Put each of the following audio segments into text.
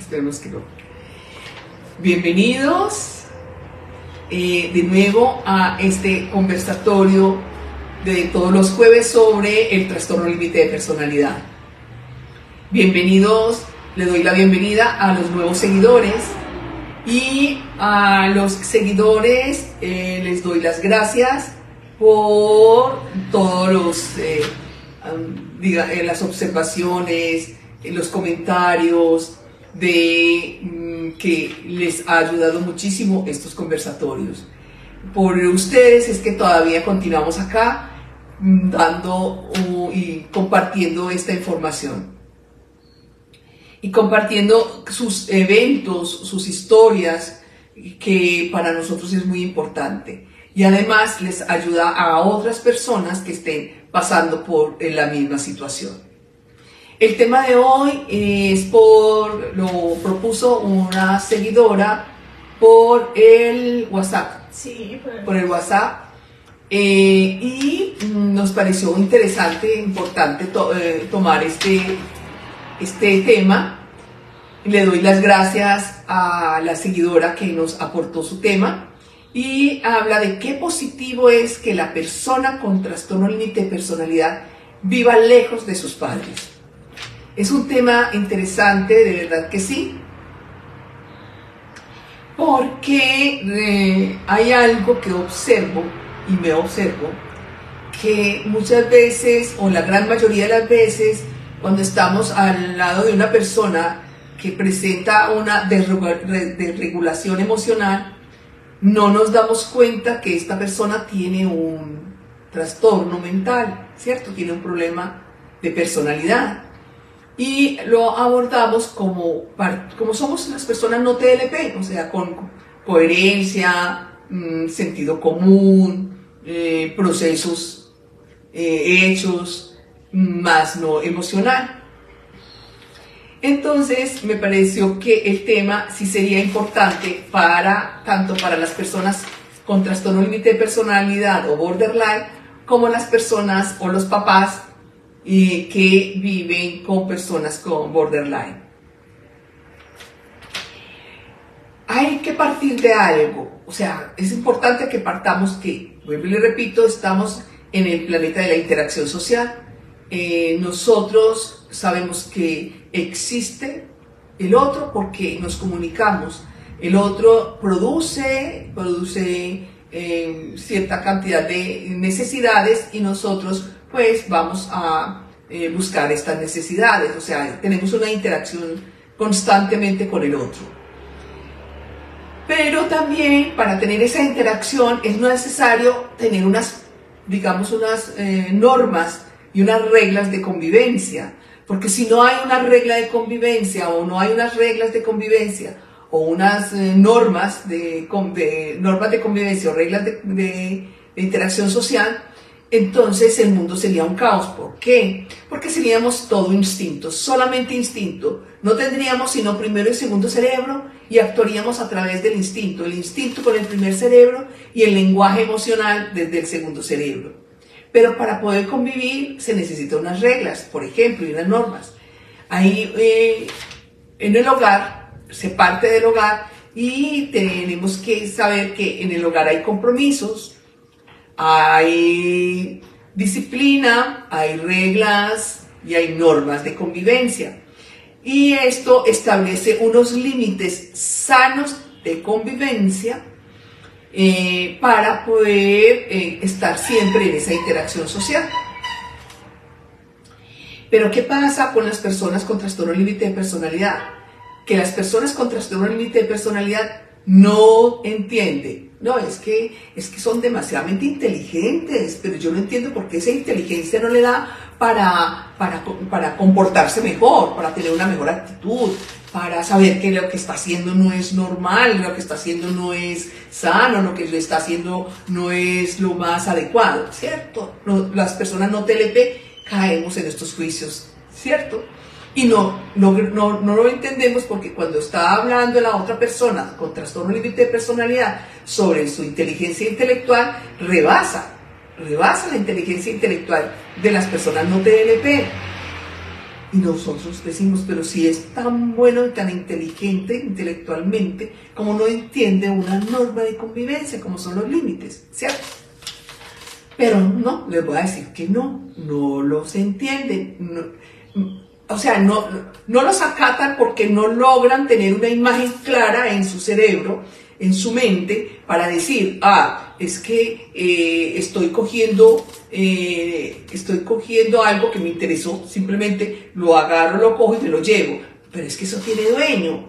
Esperemos que no. Bienvenidos de nuevo a este conversatorio de todos los jueves sobre el trastorno límite de personalidad. Bienvenidos, le doy la bienvenida a los nuevos seguidores y a los seguidores les doy las gracias por todos las observaciones, los comentarios que les ha ayudado muchísimo estos conversatorios. Por ustedes es que todavía continuamos acá dando y compartiendo esta información y compartiendo sus eventos, sus historias, que para nosotros es muy importante, y además les ayuda a otras personas que estén pasando por la misma situación. El tema de hoy lo propuso una seguidora por el WhatsApp. Sí, por el WhatsApp. Y nos pareció interesante, importante tomar este tema. Le doy las gracias a la seguidora que nos aportó su tema y habla de qué positivo es que la persona con trastorno límite de personalidad viva lejos de sus padres. Es un tema interesante, de verdad que sí, porque hay algo que observo, y me observo, que muchas veces, o la gran mayoría de las veces, cuando estamos al lado de una persona que presenta una desregulación emocional, no nos damos cuenta que esta persona tiene un trastorno mental, ¿cierto? Tiene un problema de personalidad. Y lo abordamos como somos las personas no TLP, o sea, con coherencia, sentido común, procesos hechos, más no emocional. Entonces me pareció que el tema sí sería importante tanto para las personas con trastorno límite de personalidad o borderline, como las personas o los papás que viven con personas con borderline. Hay que partir de algo, o sea, es importante que partamos que, vuelvo y le repito, estamos en el planeta de la interacción social. Nosotros sabemos que existe el otro porque nos comunicamos. El otro produce cierta cantidad de necesidades y nosotros pues vamos a buscar estas necesidades, o sea, tenemos una interacción constantemente con el otro. Pero también para tener esa interacción es necesario tener unas normas y unas reglas de convivencia, porque si no hay una regla de convivencia o no hay unas reglas de convivencia o unas normas de convivencia o reglas de interacción social, entonces el mundo sería un caos. ¿Por qué? Porque seríamos todo instinto, solamente instinto. No tendríamos sino primero y segundo cerebro y actuaríamos a través del instinto. El instinto con el primer cerebro y el lenguaje emocional desde el segundo cerebro. Pero para poder convivir se necesitan unas reglas, por ejemplo, y unas normas. Ahí en el hogar, se parte del hogar y tenemos que saber que en el hogar hay compromisos, hay disciplina, hay reglas y hay normas de convivencia. Y esto establece unos límites sanos de convivencia para poder estar siempre en esa interacción social. Pero ¿qué pasa con las personas con trastorno límite de personalidad? Que las personas con trastorno límite de personalidad no entienden. No, es que son demasiadamente inteligentes, pero yo no entiendo por qué esa inteligencia no le da para comportarse mejor, para tener una mejor actitud, para saber que lo que está haciendo no es normal, lo que está haciendo no es sano, lo que le está haciendo no es lo más adecuado, ¿cierto? Las personas no TLP caemos en estos juicios, ¿cierto? Y no lo entendemos porque cuando está hablando la otra persona con trastorno límite de personalidad sobre su inteligencia intelectual, rebasa la inteligencia intelectual de las personas no TLP. Y nosotros decimos, pero si es tan bueno y tan inteligente intelectualmente, como no entiende una norma de convivencia, como son los límites, ¿cierto? Pero no, les voy a decir que no los entienden. O sea, no los acatan porque no logran tener una imagen clara en su cerebro, en su mente, para decir, es que estoy cogiendo algo que me interesó, simplemente lo agarro, lo cojo y me lo llevo. Pero es que eso tiene dueño,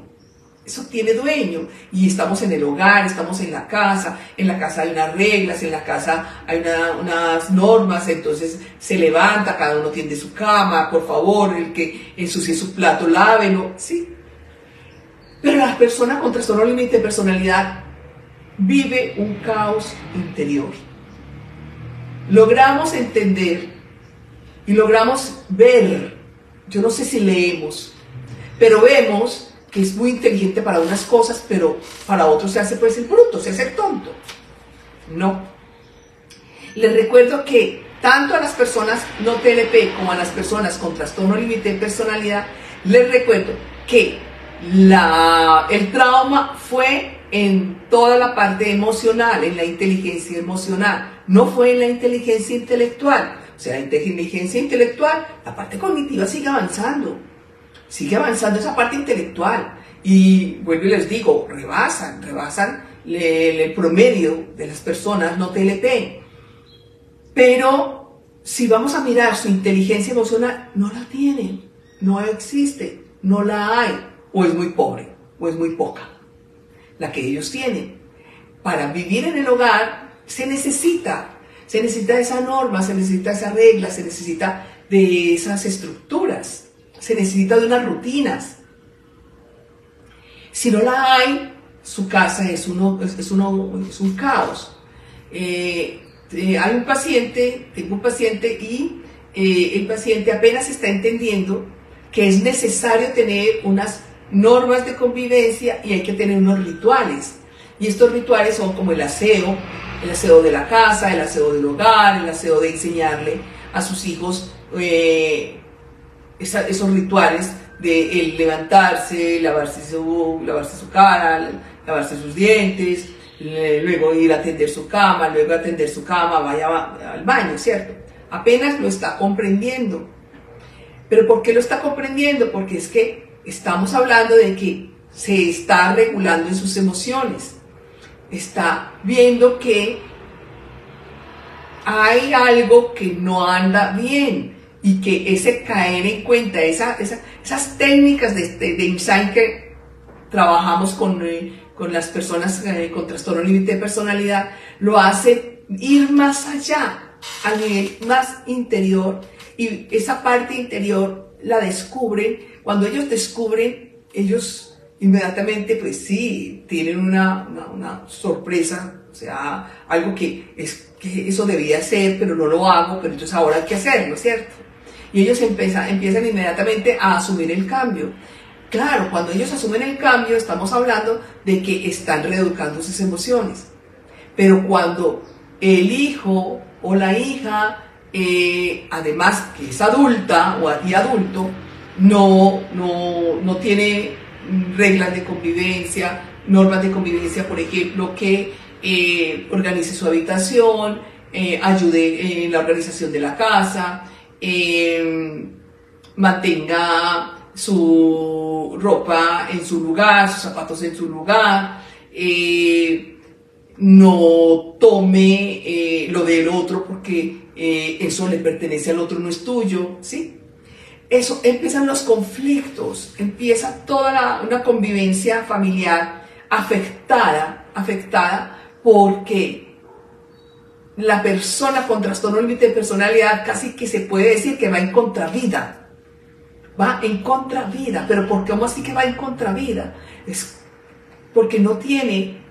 y estamos en el hogar, estamos en la casa hay unas reglas, en la casa hay unas normas, entonces se levanta, cada uno tiende su cama, por favor, el que ensucie su plato, lávelo, ¿sí? Pero la persona con trastorno límite de personalidad vive un caos interior. Logramos entender y logramos ver, yo no sé si leemos, pero vemos que es muy inteligente para unas cosas, pero para otros se hace pues el bruto, se hace el tonto. No. Les recuerdo que tanto a las personas no TLP como a las personas con trastorno límite de personalidad, les recuerdo que el trauma fue en toda la parte emocional, en la inteligencia emocional, no fue en la inteligencia intelectual. O sea, la inteligencia intelectual, la parte cognitiva sigue avanzando esa parte intelectual, y vuelvo y les digo, rebasan el promedio de las personas no TLP. Pero si vamos a mirar su inteligencia emocional, no la tienen, no existe, no la hay, o es muy pobre, o es muy poca la que ellos tienen. Para vivir en el hogar se necesita esa norma, se necesita esa regla, se necesita de esas estructuras, se necesita de unas rutinas. Si no la hay, su casa es un caos. Tengo un paciente y el paciente apenas está entendiendo que es necesario tener unas normas de convivencia y hay que tener unos rituales. Y estos rituales son como el aseo de la casa, el aseo del hogar, el aseo de enseñarle a sus hijos esos rituales de el levantarse, lavarse su cara, lavarse sus dientes, luego ir a atender su cama, vaya al baño, ¿cierto? Apenas lo está comprendiendo. ¿Pero por qué lo está comprendiendo? Porque es que estamos hablando de que se está regulando en sus emociones, está viendo que hay algo que no anda bien, y que ese caer en cuenta, esas técnicas de insight que trabajamos con las personas con trastorno límite de personalidad, lo hace ir más allá, al nivel más interior, y esa parte interior la descubren. Cuando ellos descubren, ellos inmediatamente, pues sí, tienen una sorpresa, o sea, algo que eso debía ser, pero no lo hago, pero entonces ahora hay que hacerlo, ¿cierto? Y ellos empiezan inmediatamente a asumir el cambio. Claro, cuando ellos asumen el cambio, estamos hablando de que están reeducando sus emociones. Pero cuando el hijo o la hija, además que es adulta y adulto, no tiene reglas de convivencia, normas de convivencia, por ejemplo, que organice su habitación, ayude en la organización de la casa, mantenga su ropa en su lugar, sus zapatos en su lugar, no tome lo del otro porque eso le pertenece al otro, no es tuyo, ¿sí? Eso, empiezan los conflictos, empieza toda una convivencia familiar afectada porque la persona con trastorno límite de personalidad casi que se puede decir que va en contravida. Pero ¿por qué? ¿Cómo así que va en contravida? Es porque no tiene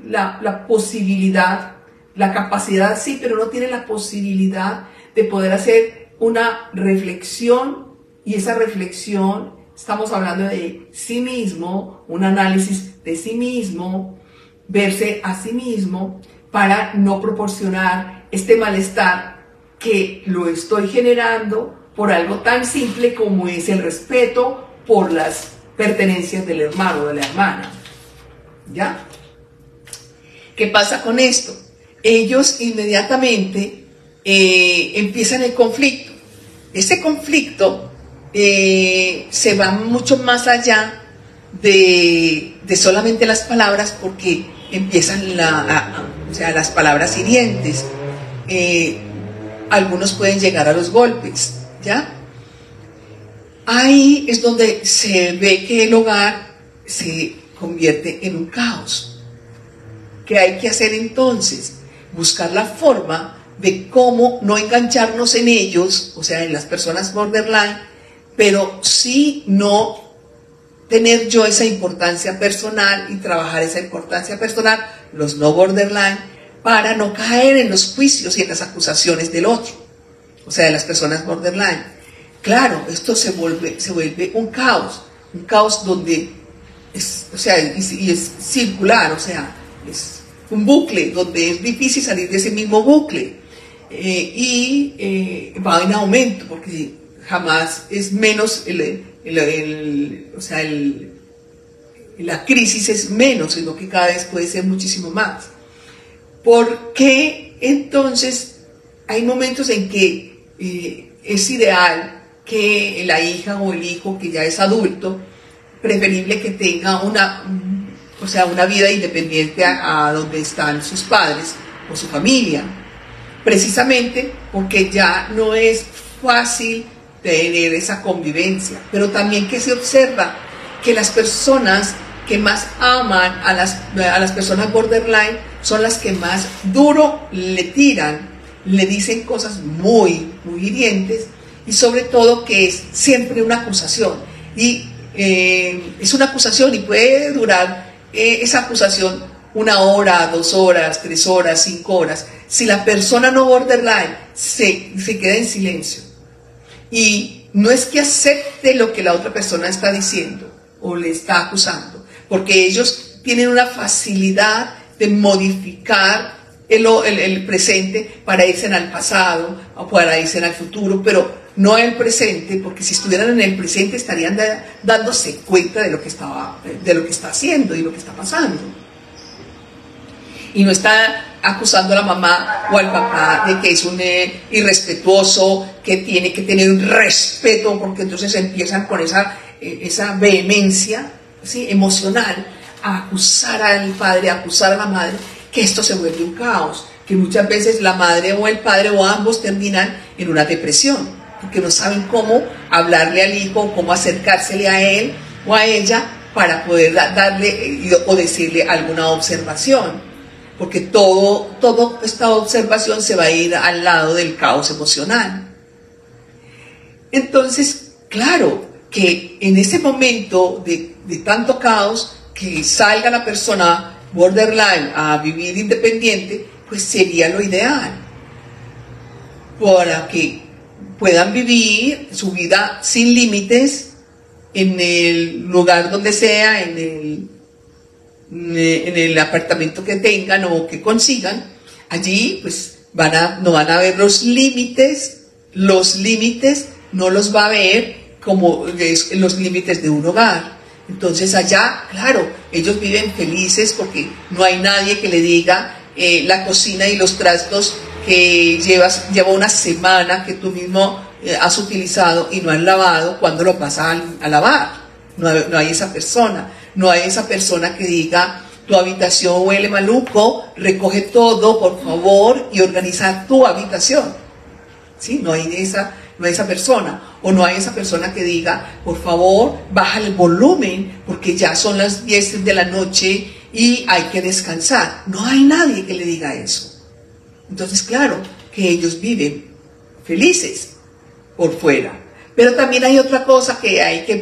la posibilidad, la capacidad sí, pero no tiene la posibilidad de poder hacer una reflexión, y esa reflexión, estamos hablando de sí mismo, un análisis de sí mismo, verse a sí mismo, para no proporcionar este malestar que lo estoy generando por algo tan simple como es el respeto por las pertenencias del hermano o de la hermana. ¿Ya? ¿Qué pasa con esto? Ellos inmediatamente empiezan el conflicto. Este conflicto se va mucho más allá de solamente las palabras, porque empiezan las palabras hirientes. Algunos pueden llegar a los golpes, ¿ya? Ahí es donde se ve que el hogar se convierte en un caos. ¿Qué hay que hacer entonces? Buscar la forma de cómo no engancharnos en ellos, o sea, en las personas borderline, pero sí no tener yo esa importancia personal y trabajar esa importancia personal, los no borderline, para no caer en los juicios y en las acusaciones del otro, o sea, de las personas borderline. Claro, esto se vuelve un caos donde es, o sea, y es circular, o sea, es un bucle donde es difícil salir de ese mismo bucle, va en aumento, porque jamás es menos, la crisis es menos, sino que cada vez puede ser muchísimo más. ¿Por qué entonces hay momentos en que es ideal que la hija o el hijo que ya es adulto, preferible que tenga una vida independiente a donde están sus padres o su familia? Precisamente porque ya no es fácil tener esa convivencia, pero también que se observa que las personas que más aman a las personas borderline son las que más duro le tiran, le dicen cosas muy, muy hirientes, y sobre todo que es siempre una acusación, y es una acusación y puede durar esa acusación 1 hora, 2 horas, 3 horas, 5 horas, si la persona no borderline se queda en silencio y no es que acepte lo que la otra persona está diciendo o le está acusando, porque ellos tienen una facilidad de modificar el presente para irse al pasado o para irse al futuro, pero no el presente, porque si estuvieran en el presente estarían dándose cuenta de lo que está haciendo y lo que está pasando. Y no está acusando a la mamá o al papá de que es un irrespetuoso, que tiene que tener un respeto, porque entonces empiezan con esa vehemencia, ¿sí?, emocional, a acusar al padre, a acusar a la madre, que esto se vuelve un caos, que muchas veces la madre o el padre o ambos terminan en una depresión, porque no saben cómo hablarle al hijo, cómo acercársele a él o a ella para poder darle o decirle alguna observación, porque toda esta observación se va a ir al lado del caos emocional. Entonces, claro, que en ese momento de tanto caos, que salga la persona borderline a vivir independiente, pues sería lo ideal, para que puedan vivir su vida sin límites en el lugar donde sea, en el apartamento que tengan o que consigan. Allí pues no van a ver los límites no los va a ver como los límites de un hogar. Entonces allá, claro, ellos viven felices porque no hay nadie que le diga la cocina y los trastos que lleva una semana que tú mismo has utilizado y no has lavado, cuando lo vas a lavar. No hay esa persona. No hay esa persona que diga: tu habitación huele maluco, recoge todo, por favor, y organiza tu habitación. ¿Sí? No hay esa persona. O no hay esa persona que diga: por favor, baja el volumen, porque ya son las 10 de la noche y hay que descansar. No hay nadie que le diga eso. Entonces, claro, que ellos viven felices por fuera. Pero también hay otra cosa que hay que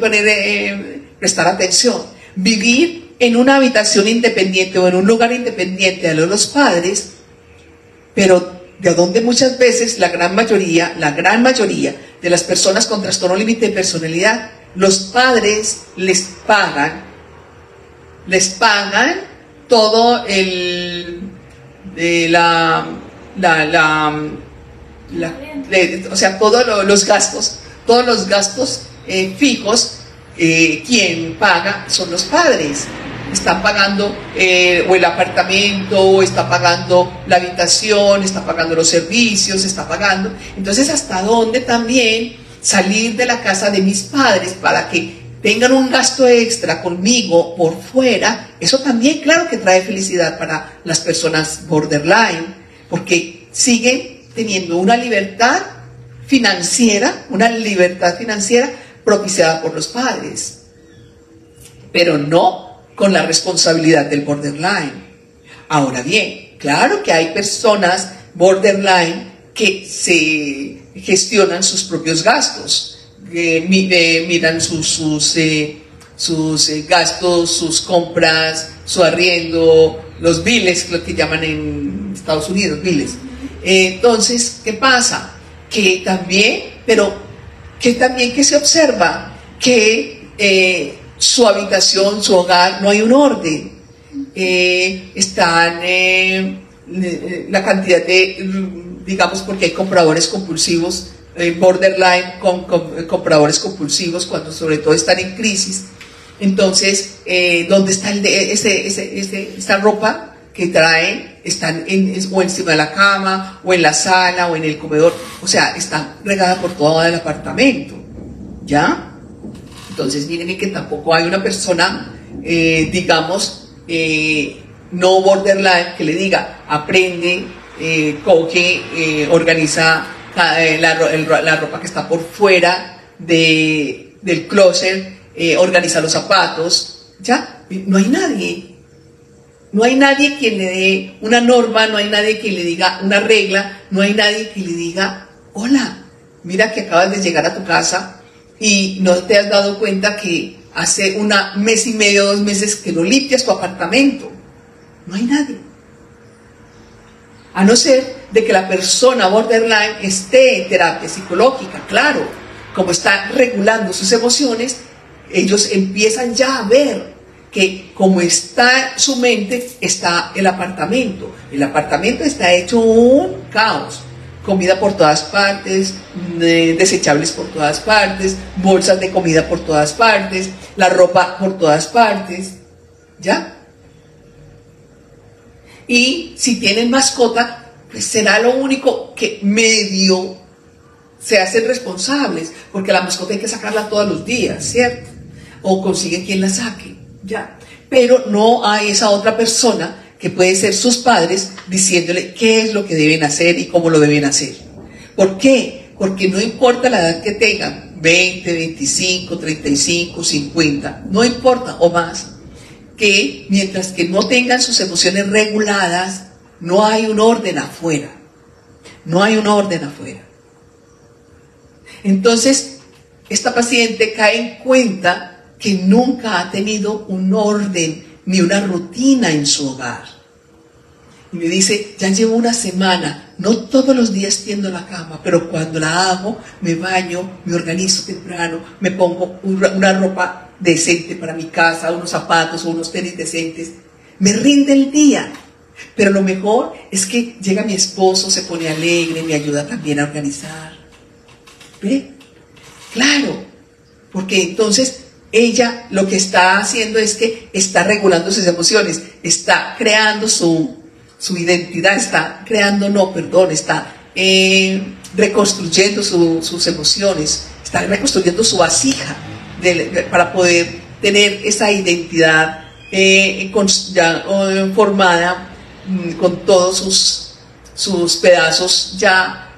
prestar atención. Vivir en una habitación independiente o en un lugar independiente de los padres, pero de donde muchas veces la gran mayoría de las personas con trastorno límite de personalidad, los padres les pagan todo o sea, todos los gastos todos los gastos fijos, quien paga son los padres. Están pagando o el apartamento, o está pagando la habitación, está pagando los servicios, está pagando. Entonces, ¿hasta dónde también salir de la casa de mis padres para que tengan un gasto extra conmigo por fuera? Eso también, claro que trae felicidad para las personas borderline, porque siguen teniendo una libertad financiera propiciada por los padres, pero no con la responsabilidad del borderline. Ahora bien, claro que hay personas borderline que se gestionan sus propios gastos, miran sus gastos, sus compras, su arriendo, los biles, lo que llaman en Estados Unidos, biles. Entonces, ¿qué pasa? Que también que se observa que su habitación, su hogar, no hay un orden. Están la cantidad de, digamos, porque hay compradores compulsivos, borderline compradores compulsivos, cuando sobre todo están en crisis. Entonces, ¿dónde está esta ropa que traen? Están o encima de la cama, o en la sala, o en el comedor. O sea, está regada por todo el apartamento, ¿ya? Entonces, miren que tampoco hay una persona, digamos, no borderline, que le diga, aprende, coge, organiza la ropa que está por fuera del closet, organiza los zapatos, ¿ya? No hay nadie. No hay nadie quien le dé una norma, no hay nadie que le diga una regla, no hay nadie que le diga, hola, mira que acabas de llegar a tu casa y no te has dado cuenta que hace un mes y medio, 2 meses que no limpias tu apartamento. No hay nadie. A no ser de que la persona borderline esté en terapia psicológica, claro, como está regulando sus emociones, ellos empiezan ya a ver que como está su mente, está el apartamento. El apartamento está hecho un caos. Comida por todas partes, desechables por todas partes, bolsas de comida por todas partes, la ropa por todas partes, ¿ya? Y si tienen mascota, pues será lo único que medio se hacen responsables, porque la mascota hay que sacarla todos los días, ¿cierto? O consiguen quien la saque. Ya, pero no hay esa otra persona que puede ser sus padres diciéndole qué es lo que deben hacer y cómo lo deben hacer. ¿Por qué? Porque no importa la edad que tengan, 20, 25, 35, 50, no importa o más, que mientras que no tengan sus emociones reguladas, no hay un orden afuera. No hay un orden afuera. Entonces, esta paciente cae en cuenta que nunca ha tenido un orden ni una rutina en su hogar. Y me dice, ya llevo una semana, no todos los días tiendo la cama, pero cuando la hago, me baño, me organizo temprano, me pongo una ropa decente para mi casa, unos zapatos o unos tenis decentes. Me rinde el día. Pero lo mejor es que llega mi esposo, se pone alegre, me ayuda también a organizar. ¿Ve? Claro, porque entonces ella lo que está haciendo es que está regulando sus emociones, está creando su identidad, está reconstruyendo sus emociones, está reconstruyendo su vasija para poder tener esa identidad ya formada con todos sus pedazos ya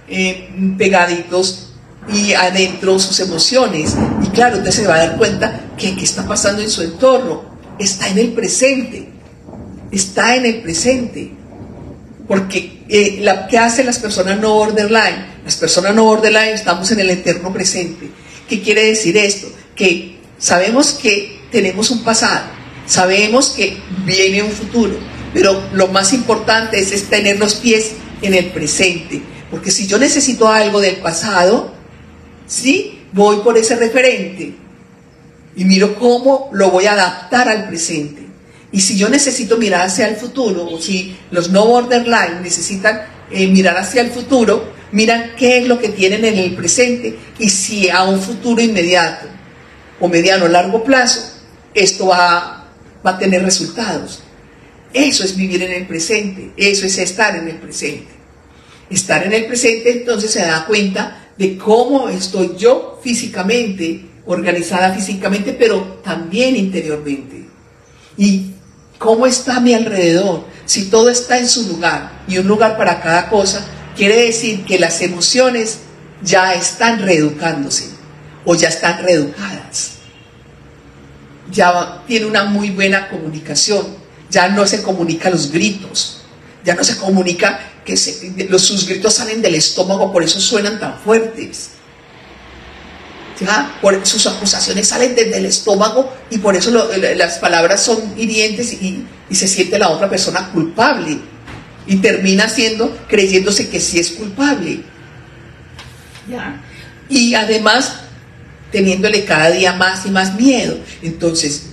pegaditos y adentro sus emociones. Y claro, entonces se va a dar cuenta que qué está pasando en su entorno. Está en el presente. Está en el presente. Porque ¿qué hacen las personas no borderline? Las personas no borderline estamos en el eterno presente. ¿Qué quiere decir esto? Que sabemos que tenemos un pasado, sabemos que viene un futuro, pero lo más importante es tener los pies en el presente. Porque si yo necesito algo del pasado, ¿sí? Voy por ese referente y miro cómo lo voy a adaptar al presente. Y si yo necesito mirar hacia el futuro, o si los no borderline necesitan mirar hacia el futuro, miran qué es lo que tienen en el presente y si a un futuro inmediato o mediano o largo plazo esto va a tener resultados. Eso es vivir en el presente, eso es estar en el presente. Estar en el presente, entonces se da cuenta de cómo estoy yo físicamente, organizada físicamente, pero también interiormente. Y cómo está a mi alrededor. Si todo está en su lugar y un lugar para cada cosa, quiere decir que las emociones ya están reeducándose o ya están reeducadas. Ya tiene una muy buena comunicación. Ya no se comunica los gritos. Ya no se comunica que sus gritos salen del estómago, por eso suenan tan fuertes. ¿Ya? Sus acusaciones salen desde el estómago y por eso las palabras son hirientes y se siente la otra persona culpable y termina creyéndose que sí es culpable. ¿Ya? Y además teniéndole cada día más y más miedo. Entonces,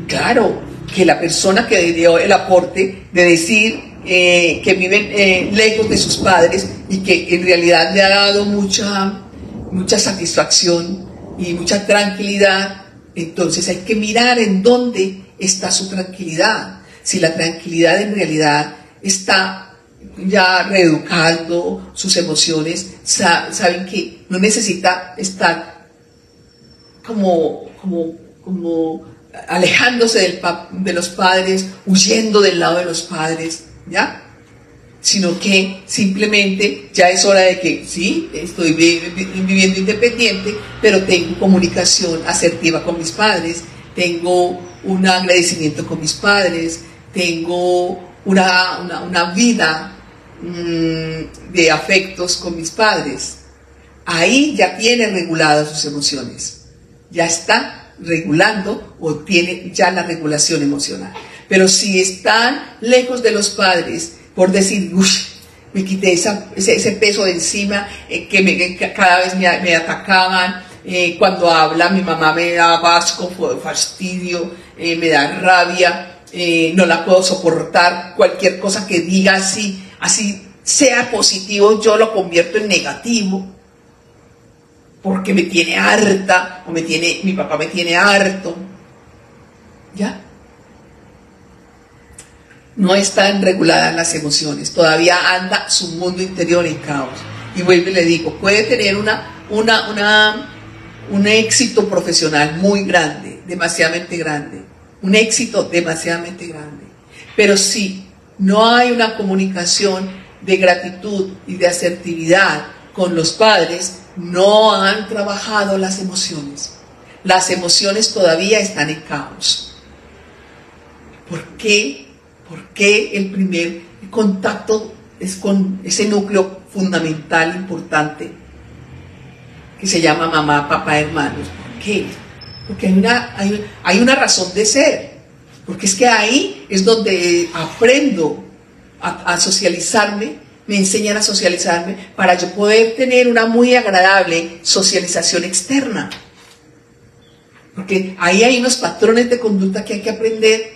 claro, que la persona que dio el aporte de decir que viven lejos de sus padres y que en realidad le ha dado mucha satisfacción y mucha tranquilidad, entonces hay que mirar en dónde está su tranquilidad. Si la tranquilidad en realidad está ya reeducando sus emociones, saben que no necesita estar como alejándose de los padres, huyendo del lado de los padres, ¿ya? Sino que simplemente ya es hora de que sí, estoy viviendo independiente, pero tengo comunicación asertiva con mis padres, tengo un agradecimiento con mis padres, tengo una vida de afectos con mis padres. Ahí ya tiene reguladas sus emociones, ya está regulando o tiene ya la regulación emocional. Pero si están lejos de los padres, por decir, me quité ese peso de encima, que cada vez me atacaban, cuando habla mi mamá me da asco, fastidio, me da rabia, no la puedo soportar, cualquier cosa que diga así sea positivo, yo lo convierto en negativo, porque me tiene harta, mi papá me tiene harto, ¿ya? No están reguladas las emociones, todavía anda su mundo interior en caos. Y vuelvo y le digo, puede tener un éxito profesional muy grande, demasiadamente grande, un éxito demasiadamente grande, pero si no hay una comunicación de gratitud y de asertividad con los padres, no han trabajado las emociones. Las emociones todavía están en caos. ¿Por qué? Porque el primer contacto es con ese núcleo fundamental, importante, que se llama mamá, papá, hermanos. ¿Por qué? Porque hay una razón de ser. Porque es que ahí es donde aprendo a socializarme, me enseñan a socializarme para yo poder tener una muy agradable socialización externa. Porque ahí hay unos patrones de conducta que hay que aprender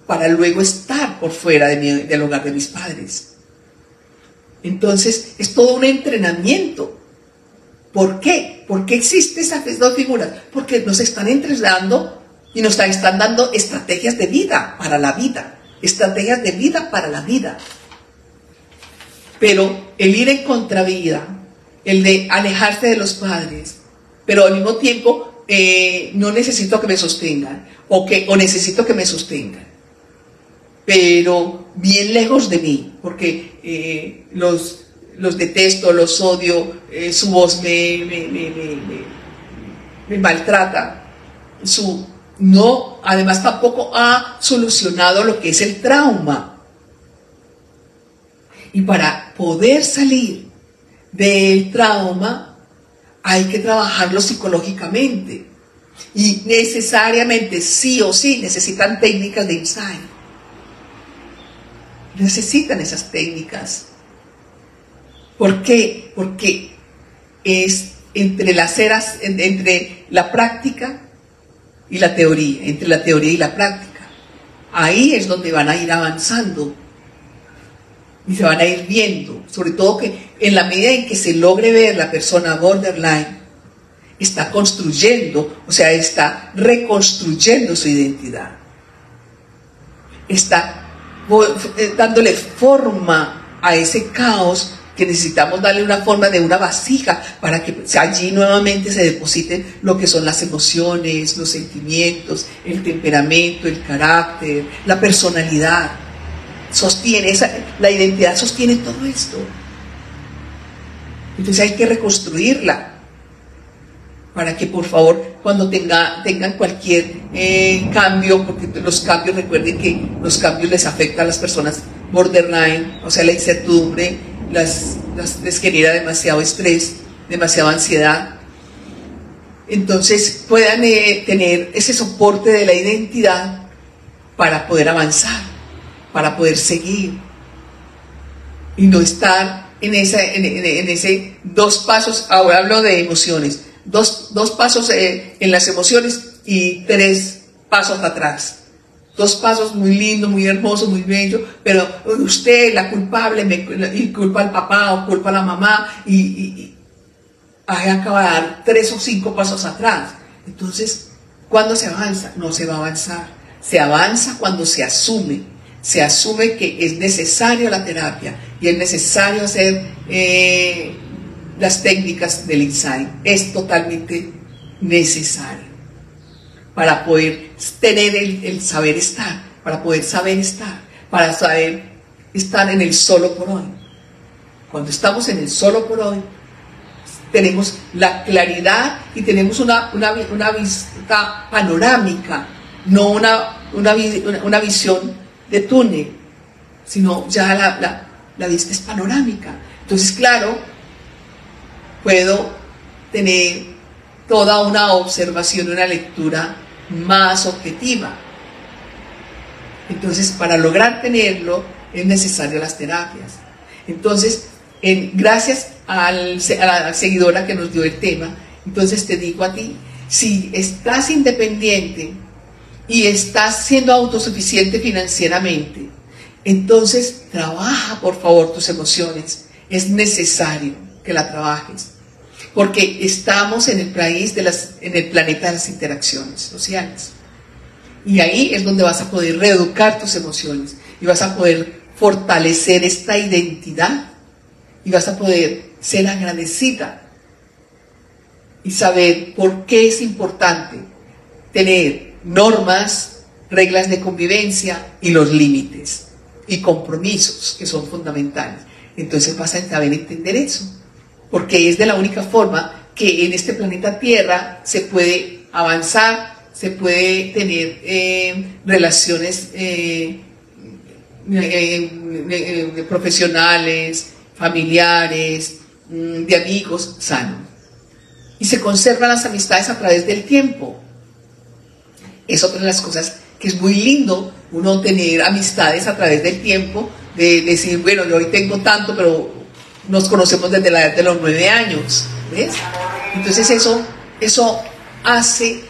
para luego estar por fuera del hogar de mis padres. Entonces, es todo un entrenamiento. ¿Por qué? ¿Por qué existen esas dos figuras? Porque nos están entrenando y nos están dando estrategias de vida para la vida. Estrategias de vida para la vida. Pero el ir en contravía, el de alejarse de los padres, pero al mismo tiempo no necesito que me sostengan, o necesito que me sostengan, pero bien lejos de mí, porque los detesto, los odio, su voz me maltrata, además tampoco ha solucionado lo que es el trauma. Y para poder salir del trauma hay que trabajarlo psicológicamente. Y necesariamente, sí o sí, necesitan técnicas de insight. Necesitan esas técnicas. ¿Por qué? Porque es entre la práctica y la teoría, entre la teoría y la práctica. Ahí es donde van a ir avanzando. y se van a ir viendo, sobre todo que en la medida en que se logre ver la persona borderline, está construyendo, o sea, está reconstruyendo su identidad, está dándole forma a ese caos que necesitamos darle una forma de una vasija para que allí nuevamente se depositen lo que son las emociones, los sentimientos, el temperamento, el carácter, la personalidad. La identidad sostiene todo esto. Entonces hay que reconstruirla para que, por favor, cuando tengan cualquier cambio, porque los cambios, recuerden que los cambios les afectan a las personas borderline, o sea, la incertidumbre les genera demasiado estrés, demasiada ansiedad. Entonces puedan tener ese soporte de la identidad para poder avanzar, para poder seguir y no estar en ese dos pasos. Ahora hablo de emociones, dos pasos en las emociones y 3 pasos atrás. 2 pasos muy lindos, muy hermosos, muy bellos, pero usted, la culpable, y culpa al papá o culpa a la mamá, y acaba de dar 3 o 5 pasos atrás. Entonces, ¿cuándo se avanza? No se va a avanzar. Se avanza cuando se asume que es necesaria la terapia y es necesario hacer las técnicas del insight. Es totalmente necesario para poder tener el saber estar, para poder saber estar, para saber estar en el solo por hoy. Cuando estamos en el solo por hoy, tenemos la claridad y tenemos una vista panorámica, no una visión de túnel, sino ya la vista es panorámica. Entonces, claro, puedo tener toda una observación, una lectura más objetiva. Entonces, para lograr tenerlo, es necesario las terapias. Entonces, gracias a la seguidora que nos dio el tema, entonces te digo a ti, si estás independiente y estás siendo autosuficiente financieramente, entonces trabaja por favor tus emociones. Es necesario que la trabajes, porque estamos en el país en el planeta de las interacciones sociales, y ahí es donde vas a poder reeducar tus emociones y vas a poder fortalecer esta identidad y vas a poder ser agradecida y saber por qué es importante tener normas, reglas de convivencia y los límites y compromisos que son fundamentales. Entonces vas a saber entender eso, porque es de la única forma que en este planeta Tierra se puede avanzar, se puede tener relaciones profesionales, familiares, de amigos sanos. Y se conservan las amistades a través del tiempo. Es otra de las cosas que es muy lindo, uno tener amistades a través del tiempo, de decir, bueno, yo hoy tengo tanto, pero nos conocemos desde la edad de los 9 años, ¿ves? Entonces eso hace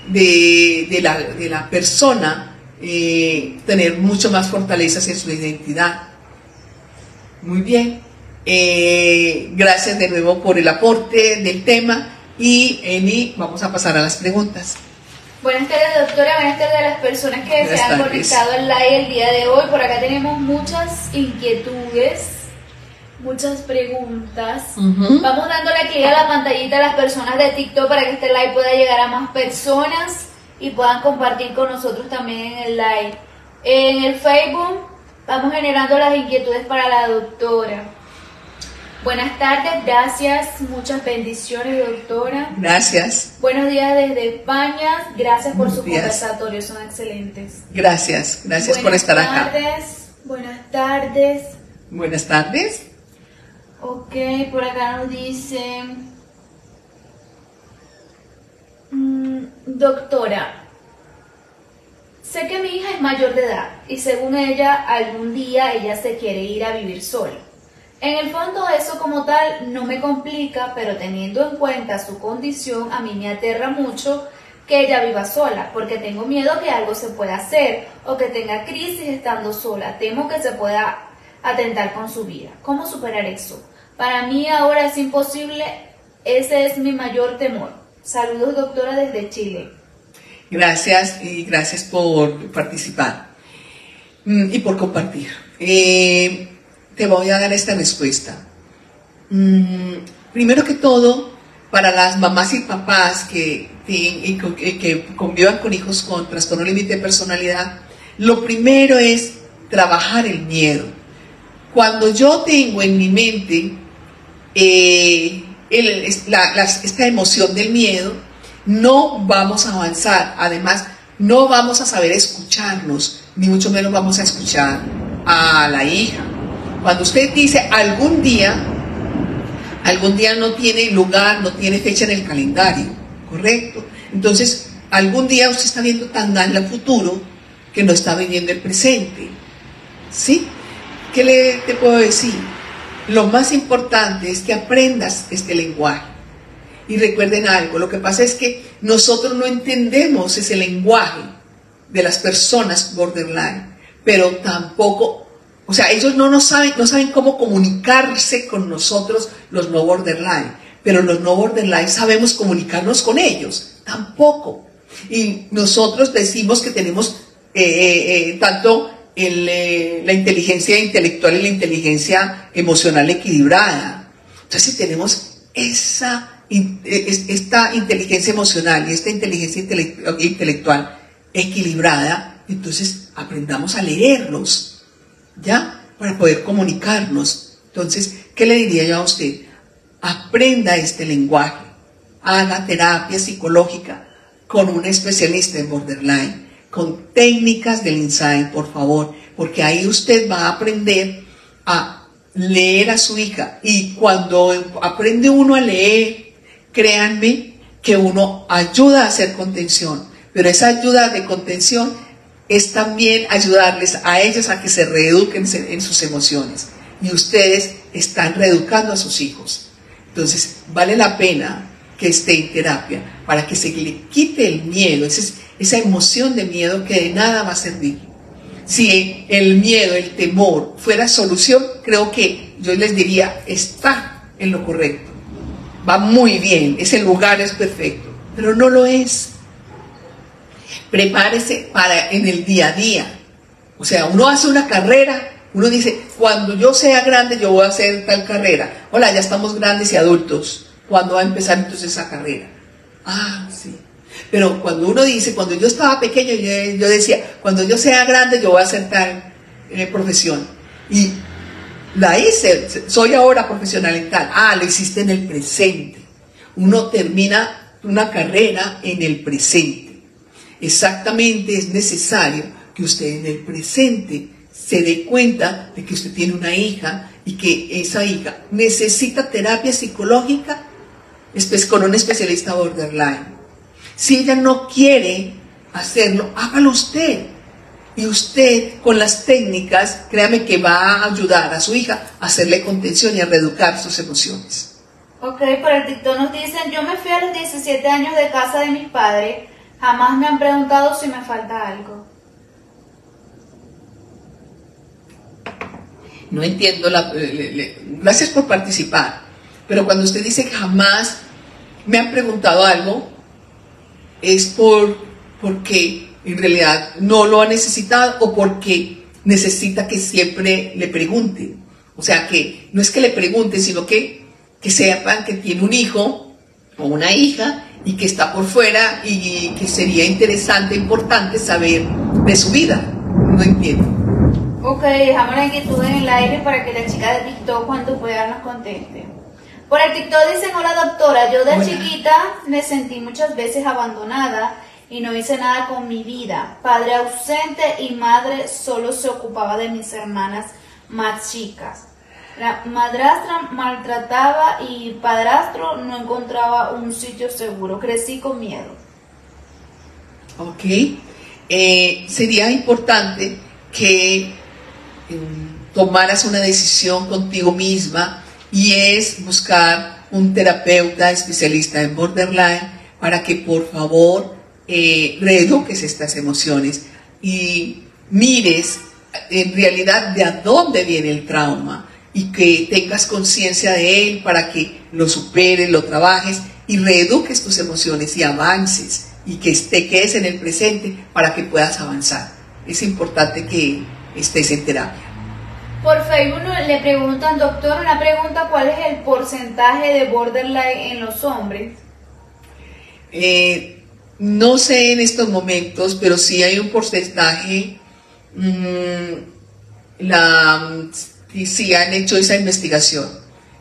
de la persona tener mucho más fortalezas en su identidad. Muy bien, gracias de nuevo por el aporte del tema, y Eni, vamos a pasar a las preguntas. Buenas tardes, doctora. Buenas tardes a las personas que se han conectado al live el día de hoy. Por acá tenemos muchas inquietudes, muchas preguntas. Vamos dándole clic a la pantallita a las personas de TikTok para que este live pueda llegar a más personas y puedan compartir con nosotros también en el live. En el Facebook vamos generando las inquietudes para la doctora. Buenas tardes, gracias, muchas bendiciones, doctora. Gracias. Buenos días desde España, gracias por sus conversatorios, son excelentes. Gracias por estar acá. Buenas tardes. Buenas tardes. Ok, por acá nos dicen, doctora, sé que mi hija es mayor de edad y según ella, algún día ella se quiere ir a vivir sola. En el fondo eso como tal no me complica, pero teniendo en cuenta su condición, a mí me aterra mucho que ella viva sola, porque tengo miedo que algo se pueda hacer o que tenga crisis estando sola. Temo que se pueda atentar con su vida. ¿Cómo superar eso? Para mí ahora es imposible, ese es mi mayor temor. Saludos, doctora, desde Chile. Gracias y gracias por participar y por compartir. Te voy a dar esta respuesta. Primero que todo, para las mamás y papás que convivan con hijos con trastorno límite de personalidad, lo primero es trabajar el miedo. Cuando yo tengo en mi mente esta emoción del miedo, no vamos a avanzar. Además, no vamos a saber escucharnos, ni mucho menos vamos a escuchar a la hija. Cuando usted dice algún día no tiene lugar, no tiene fecha en el calendario, ¿correcto? Entonces, algún día usted está viendo tan en el futuro que no está viviendo el presente, ¿sí? ¿Qué te puedo decir? Lo más importante es que aprendas este lenguaje. Y recuerden algo, lo que pasa es que nosotros no entendemos ese lenguaje de las personas borderline, pero tampoco, o sea, ellos no saben cómo comunicarse con nosotros, los no borderline, pero los no borderline sabemos comunicarnos con ellos, tampoco. Y nosotros decimos que tenemos tanto la inteligencia intelectual y la inteligencia emocional equilibrada. Entonces, si tenemos esta inteligencia emocional y esta inteligencia intelectual equilibrada, entonces aprendamos a leerlos, ¿ya? Para poder comunicarnos. Entonces, ¿qué le diría yo a usted? Aprenda este lenguaje, haga terapia psicológica con un especialista en borderline, con técnicas del Insight, por favor, porque ahí usted va a aprender a leer a su hija. Y cuando aprende uno a leer, créanme que uno ayuda a hacer contención, pero esa ayuda de contención es también ayudarles a ellos a que se reeduquen en sus emociones. Y ustedes están reeducando a sus hijos. Entonces, vale la pena que esté en terapia para que se le quite el miedo, esa emoción de miedo que de nada va a servir. Si el miedo, el temor fuera solución, creo que yo les diría, está en lo correcto, va muy bien, ese lugar es perfecto, pero no lo es. Prepárese para en el día a día. O sea, uno hace una carrera, uno dice, cuando yo sea grande yo voy a hacer tal carrera. Hola, ya estamos grandes y adultos. ¿Cuándo va a empezar entonces esa carrera? Ah, sí. Pero cuando uno dice, cuando yo estaba pequeño, yo decía, cuando yo sea grande yo voy a hacer tal profesión. Y la hice, soy ahora profesional en tal. Ah, lo hiciste en el presente. Uno termina una carrera en el presente. Exactamente, es necesario que usted en el presente se dé cuenta de que usted tiene una hija y que esa hija necesita terapia psicológica con un especialista borderline. Si ella no quiere hacerlo, hágalo usted. Y usted, con las técnicas, créame que va a ayudar a su hija a hacerle contención y a reeducar sus emociones. Ok, por el TikTok nos dicen, yo me fui a los 17 años de casa de mis padres, jamás me han preguntado si me falta algo. No entiendo, gracias por participar, pero cuando usted dice que jamás me han preguntado algo, es porque en realidad no lo ha necesitado o porque necesita que siempre le pregunten. O sea, que no es que le pregunten, sino que sepan que tiene un hijo o una hija y que está por fuera y que sería interesante, importante saber de su vida. No entiendo. Ok, dejamos la inquietud en el aire para que la chica de TikTok cuando pueda nos conteste. Por el TikTok dicen, hola doctora, yo de chiquita me sentí muchas veces abandonada y no hice nada con mi vida. Padre ausente y madre solo se ocupaba de mis hermanas más chicas. La madrastra maltrataba y padrastro no encontraba un sitio seguro. Crecí con miedo. Ok, sería importante que tomaras una decisión contigo misma y es buscar un terapeuta especialista en borderline para que por favor reeduques estas emociones y mires en realidad de a dónde viene el trauma y que tengas conciencia de él para que lo superes, lo trabajes y reeduques tus emociones y avances y que te quedes en el presente para que puedas avanzar. Es importante que estés en terapia. Por Facebook le preguntan, doctor, una pregunta, ¿cuál es el porcentaje de borderline en los hombres? No sé en estos momentos, pero sí hay un porcentaje. Sí han hecho esa investigación.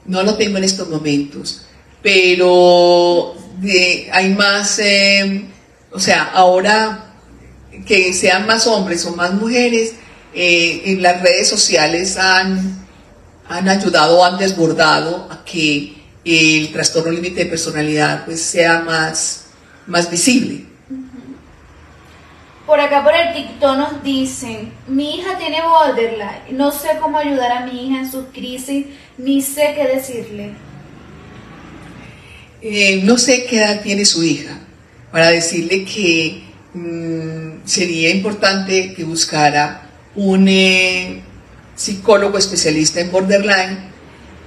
No lo tengo en estos momentos, pero hay más, o sea, ahora que sean más hombres o más mujeres, en las redes sociales han ayudado, han desbordado a que el trastorno límite de personalidad pues sea más visible. Por acá por el TikTok nos dicen, mi hija tiene borderline, no sé cómo ayudar a mi hija en sus crisis, ni sé qué decirle. No sé qué edad tiene su hija, para decirle que sería importante que buscara un psicólogo especialista en borderline,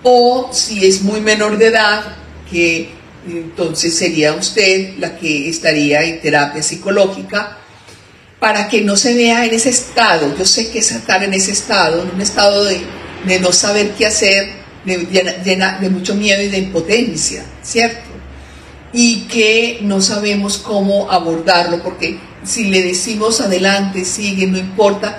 o si es muy menor de edad, que entonces sería usted la que estaría en terapia psicológica para que no se vea en ese estado. Yo sé que es estar en ese estado, en un estado de no saber qué hacer, de mucho miedo y de impotencia, ¿cierto? Y que no sabemos cómo abordarlo, porque si le decimos adelante, sigue, no importa,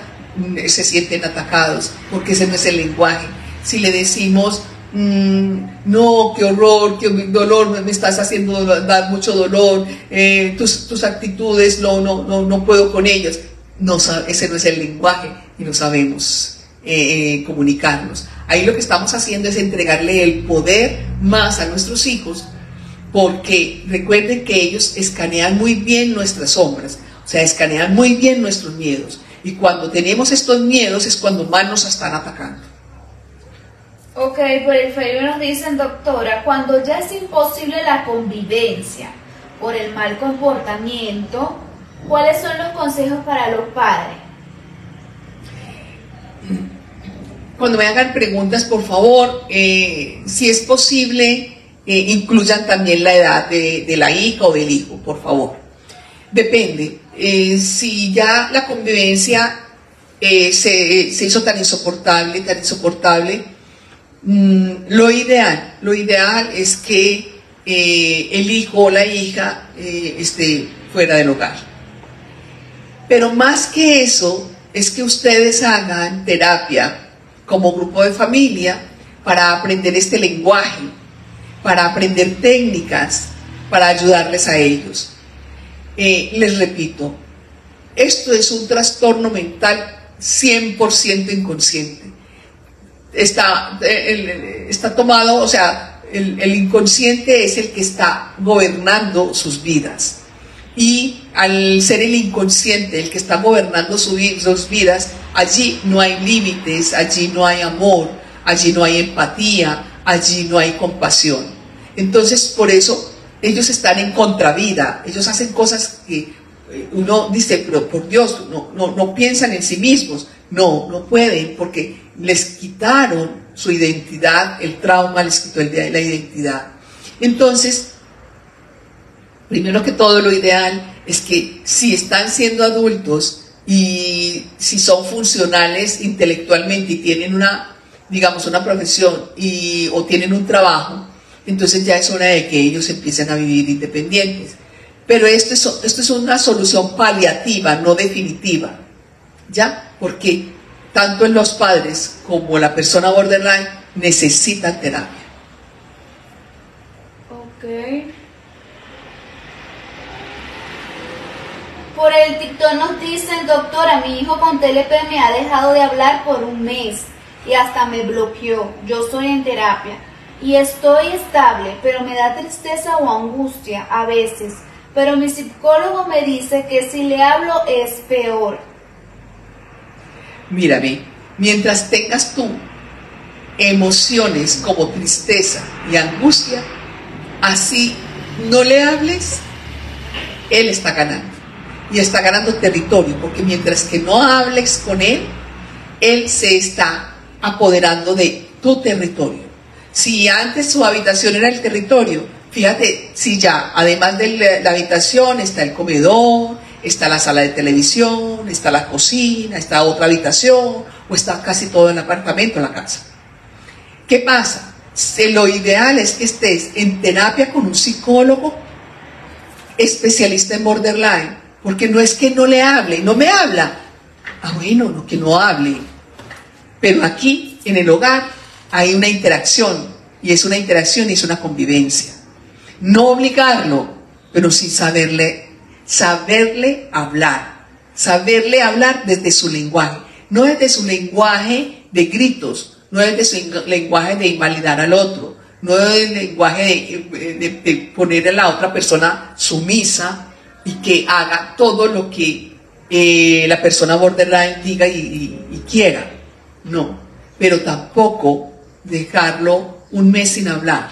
se sienten atacados, porque ese no es el lenguaje. Si le decimos no, qué horror, qué dolor, me estás haciendo dar mucho dolor, tus actitudes no puedo con ellas, ese no es el lenguaje y no sabemos comunicarnos. Ahí lo que estamos haciendo es entregarle el poder más a nuestros hijos, porque recuerden que ellos escanean muy bien nuestras sombras, o sea, escanean muy bien nuestros miedos, y cuando tenemos estos miedos es cuando más nos están atacando. Ok, por el Facebook nos dicen, doctora, cuando ya es imposible la convivencia por el mal comportamiento, ¿cuáles son los consejos para los padres? Cuando me hagan preguntas, por favor, si es posible, incluyan también la edad de la hija o del hijo, por favor. Depende. Si ya la convivencia se hizo tan insoportable, lo ideal es que el hijo o la hija esté fuera del hogar. Pero más que eso, es que ustedes hagan terapia como grupo de familia para aprender este lenguaje, para aprender técnicas, para ayudarles a ellos. Les repito, esto es un trastorno mental 100% inconsciente. Está tomado, o sea, el inconsciente es el que está gobernando sus vidas. Y al ser el inconsciente el que está gobernando sus vidas, allí no hay límites, allí no hay amor, allí no hay empatía, allí no hay compasión. Entonces, por eso ellos están en contravida, ellos hacen cosas que uno dice, pero por Dios, no piensan en sí mismos, no pueden, porque les quitaron su identidad, el trauma les quitó la identidad. Entonces, primero que todo, lo ideal es que si están siendo adultos y si son funcionales intelectualmente y tienen una profesión o tienen un trabajo, entonces ya es hora de que ellos empiecen a vivir independientes. Pero esto es una solución paliativa, no definitiva, ¿ya? Porque tanto en los padres como la persona borderline necesitan terapia. Ok. Por el TikTok nos dicen, doctora, mi hijo con TLP me ha dejado de hablar por un mes y hasta me bloqueó. Yo estoy en terapia y estoy estable, pero me da tristeza o angustia a veces. Pero mi psicólogo me dice que si le hablo es peor. Mírame, mientras tengas tú emociones como tristeza y angustia, así no le hables, él está ganando. Y está ganando territorio, porque mientras que no hables con él, él se está apoderando de tu territorio. Si antes su habitación era el territorio, fíjate, si ya además de la habitación está el comedor, está la sala de televisión, está la cocina, está otra habitación, o está casi todo el apartamento, la casa. ¿Qué pasa? Lo ideal es que estés en terapia con un psicólogo especialista en borderline, porque no es que no le hable, no me habla. Ah, bueno, no, que no hable. Pero aquí, en el hogar, hay una interacción, y es una interacción y es una convivencia. No obligarlo, pero sí saberle hablar desde su lenguaje, no desde su lenguaje de gritos, no desde su lenguaje de invalidar al otro, no desde el lenguaje de poner a la otra persona sumisa y que haga todo lo que la persona borderline diga y quiera. No, pero tampoco dejarlo un mes sin hablar,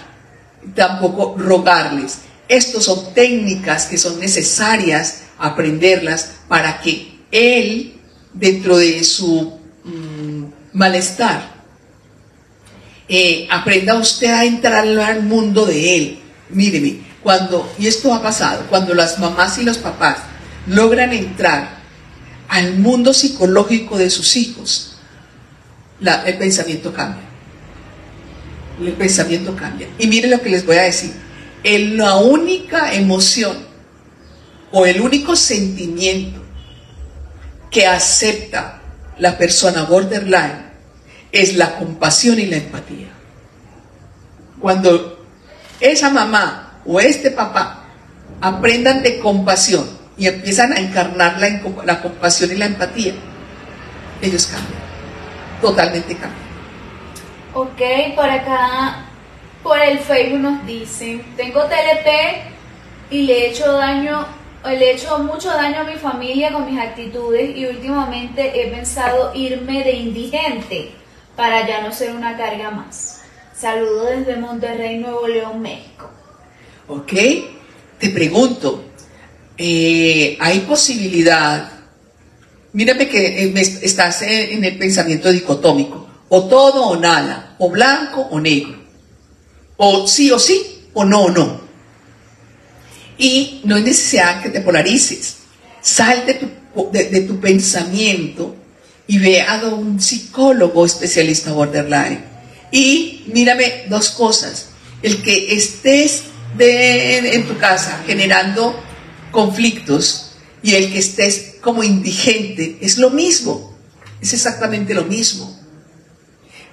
tampoco rogarles. Estas son técnicas que son necesarias aprenderlas para que él, dentro de su malestar, aprenda usted a entrar al mundo de él. Míreme, y esto ha pasado, cuando las mamás y los papás logran entrar al mundo psicológico de sus hijos, el pensamiento cambia. El pensamiento cambia. Y miren lo que les voy a decir. La única emoción o el único sentimiento que acepta la persona borderline es la compasión y la empatía. Cuando esa mamá o este papá aprendan de compasión y empiezan a encarnar la compasión y la empatía, ellos cambian, totalmente cambian. Ok, por acá, por el Facebook nos dicen: tengo TLP y le he hecho mucho daño a mi familia con mis actitudes, y últimamente he pensado irme de indigente para ya no ser una carga más. Saludos desde Monterrey, Nuevo León, México. Ok, te pregunto, ¿hay posibilidad? Mírame que estás en el pensamiento dicotómico, o todo o nada, o blanco o negro, o sí, o no o no. Y no hay necesidad que te polarices. Sal de tu pensamiento y ve a un psicólogo especialista borderline. Y mírame dos cosas: el que estés en tu casa generando conflictos y el que estés como indigente es lo mismo, es exactamente lo mismo.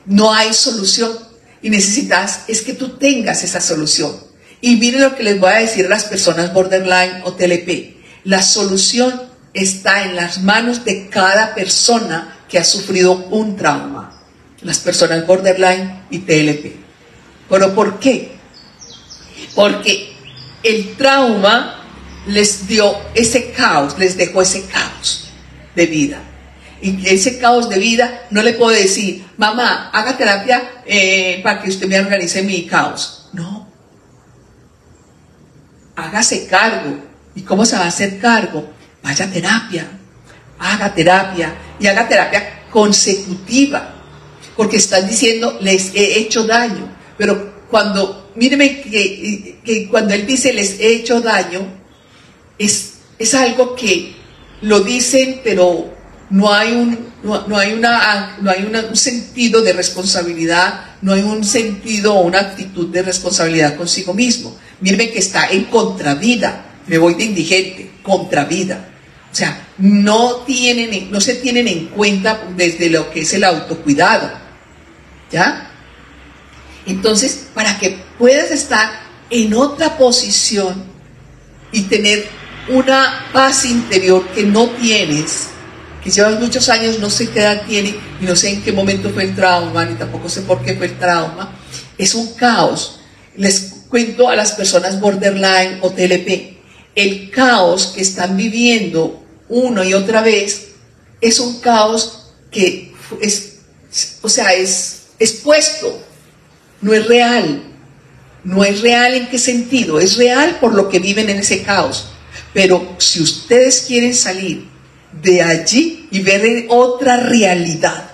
No hay solución y es que tú tengas esa solución. Y miren lo que les voy a decir a las personas borderline o TLP: la solución está en las manos de cada persona que ha sufrido un trauma. Las personas borderline y TLP. ¿Pero por qué? Porque el trauma les dio ese caos, les dejó ese caos de vida. Y ese caos de vida no le puedo decir: mamá, haga terapia para que usted me organice mi caos. No. Hágase cargo. ¿Y cómo se va a hacer cargo? Vaya a terapia, haga terapia, y haga terapia consecutiva, porque están diciendo: les he hecho daño. Pero míreme que cuando él dice les he hecho daño, es algo que lo dicen, pero no hay un sentido de responsabilidad, no hay un sentido o una actitud de responsabilidad consigo mismo. Míreme que está en contravida. Me voy de indigente, contravida. O sea, no se tienen en cuenta desde lo que es el autocuidado. ¿Ya? Entonces, para que puedas estar en otra posición y tener una paz interior que no tienes, que llevas muchos años, no sé qué edad tiene y no sé en qué momento fue el trauma, ni tampoco sé por qué fue el trauma, es un caos. Les cuento a las personas borderline o TLP, el caos que están viviendo una y otra vez es un caos que es puesto, no es real. No es real ¿en qué sentido? Es real por lo que viven en ese caos. Pero si ustedes quieren salir de allí y ver otra realidad,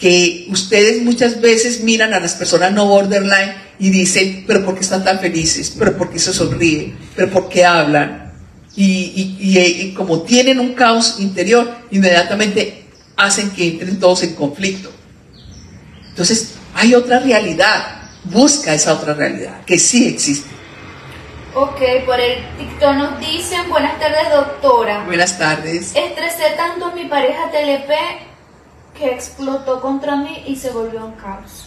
que ustedes muchas veces miran a las personas no borderline y dicen, pero ¿por qué están tan felices? ¿Pero por qué se sonríen? ¿Pero por qué hablan? Y como tienen un caos interior, inmediatamente hacen que entren todos en conflicto. Entonces, hay otra realidad, busca esa otra realidad, que sí existe. Ok, por el TikTok nos dicen, buenas tardes doctora. Buenas tardes. Estresé tanto a mi pareja TLP que explotó contra mí y se volvió un caos.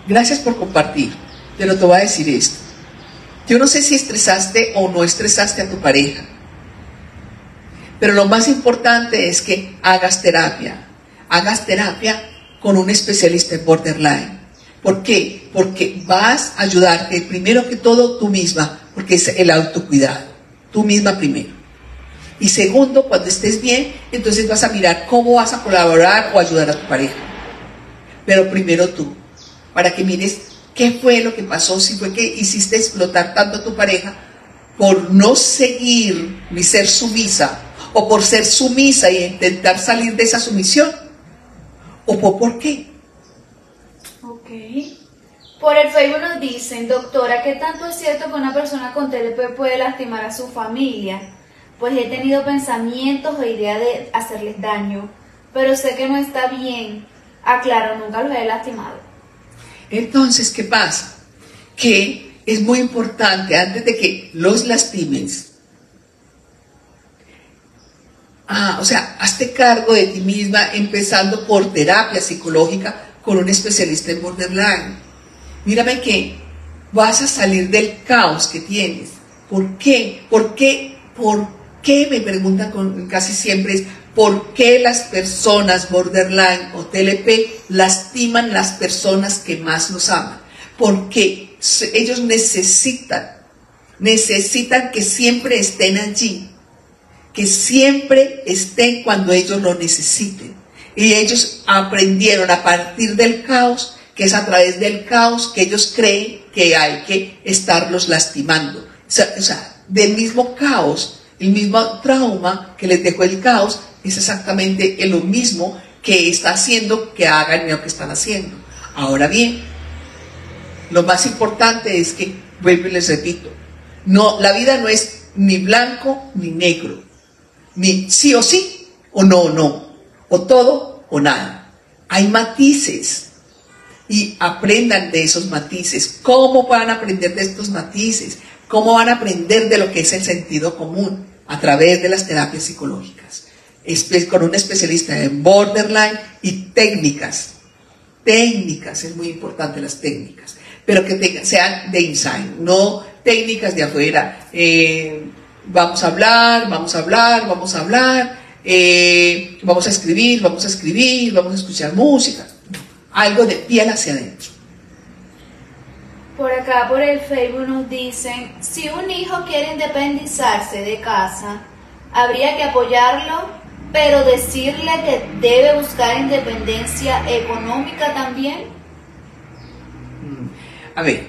Gracias por compartir, pero te voy a decir esto. Yo no sé si estresaste o no estresaste a tu pareja, pero lo más importante es que hagas terapia con un especialista en borderline. ¿Por qué? Porque vas a ayudarte primero que todo tú misma, porque es el autocuidado, tú misma primero. Y segundo, cuando estés bien, entonces vas a mirar cómo vas a colaborar o ayudar a tu pareja. Pero primero tú, para que mires qué fue lo que pasó, si fue que hiciste explotar tanto a tu pareja por no seguir ni ser sumisa, o por ser sumisa y intentar salir de esa sumisión, o por qué. Ok. Por el Facebook nos dicen, doctora, ¿qué tanto es cierto que una persona con TLP puede lastimar a su familia? Pues he tenido pensamientos o ideas de hacerles daño, pero sé que no está bien. Aclaro, nunca los he lastimado. Entonces, ¿qué pasa? Que es muy importante, antes de que los lastimes, hazte cargo de ti misma, empezando por terapia psicológica con un especialista en borderline. Mírame que vas a salir del caos que tienes. ¿Por qué? ¿Por qué? Me preguntan casi siempre es, ¿por qué las personas borderline o TLP lastiman las personas que más los aman? Porque ellos necesitan que siempre estén allí, que siempre estén cuando ellos lo necesiten. Y ellos aprendieron a partir del caos, que es a través del caos que ellos creen que hay que estarlos lastimando. O sea, del mismo caos, el mismo trauma que les dejó el caos, es exactamente lo mismo que está haciendo que hagan lo que están haciendo. Ahora bien, lo más importante es que, vuelvo y les repito, no, la vida no es ni blanco ni negro, ni sí o sí o no o no, o todo o nada. Hay matices y aprendan de esos matices. ¿Cómo van a aprender de estos matices? ¿Cómo van a aprender de lo que es el sentido común? A través de las terapias psicológicas, con un especialista en borderline y técnicas, es muy importante las técnicas, pero que sean de inside, no técnicas de afuera. Vamos a hablar, vamos a escribir, vamos a escuchar música, algo de piel hacia adentro. Por acá, por el Facebook nos dicen, si un hijo quiere independizarse de casa, habría que apoyarlo, pero decirle que debe buscar independencia económica también. A ver,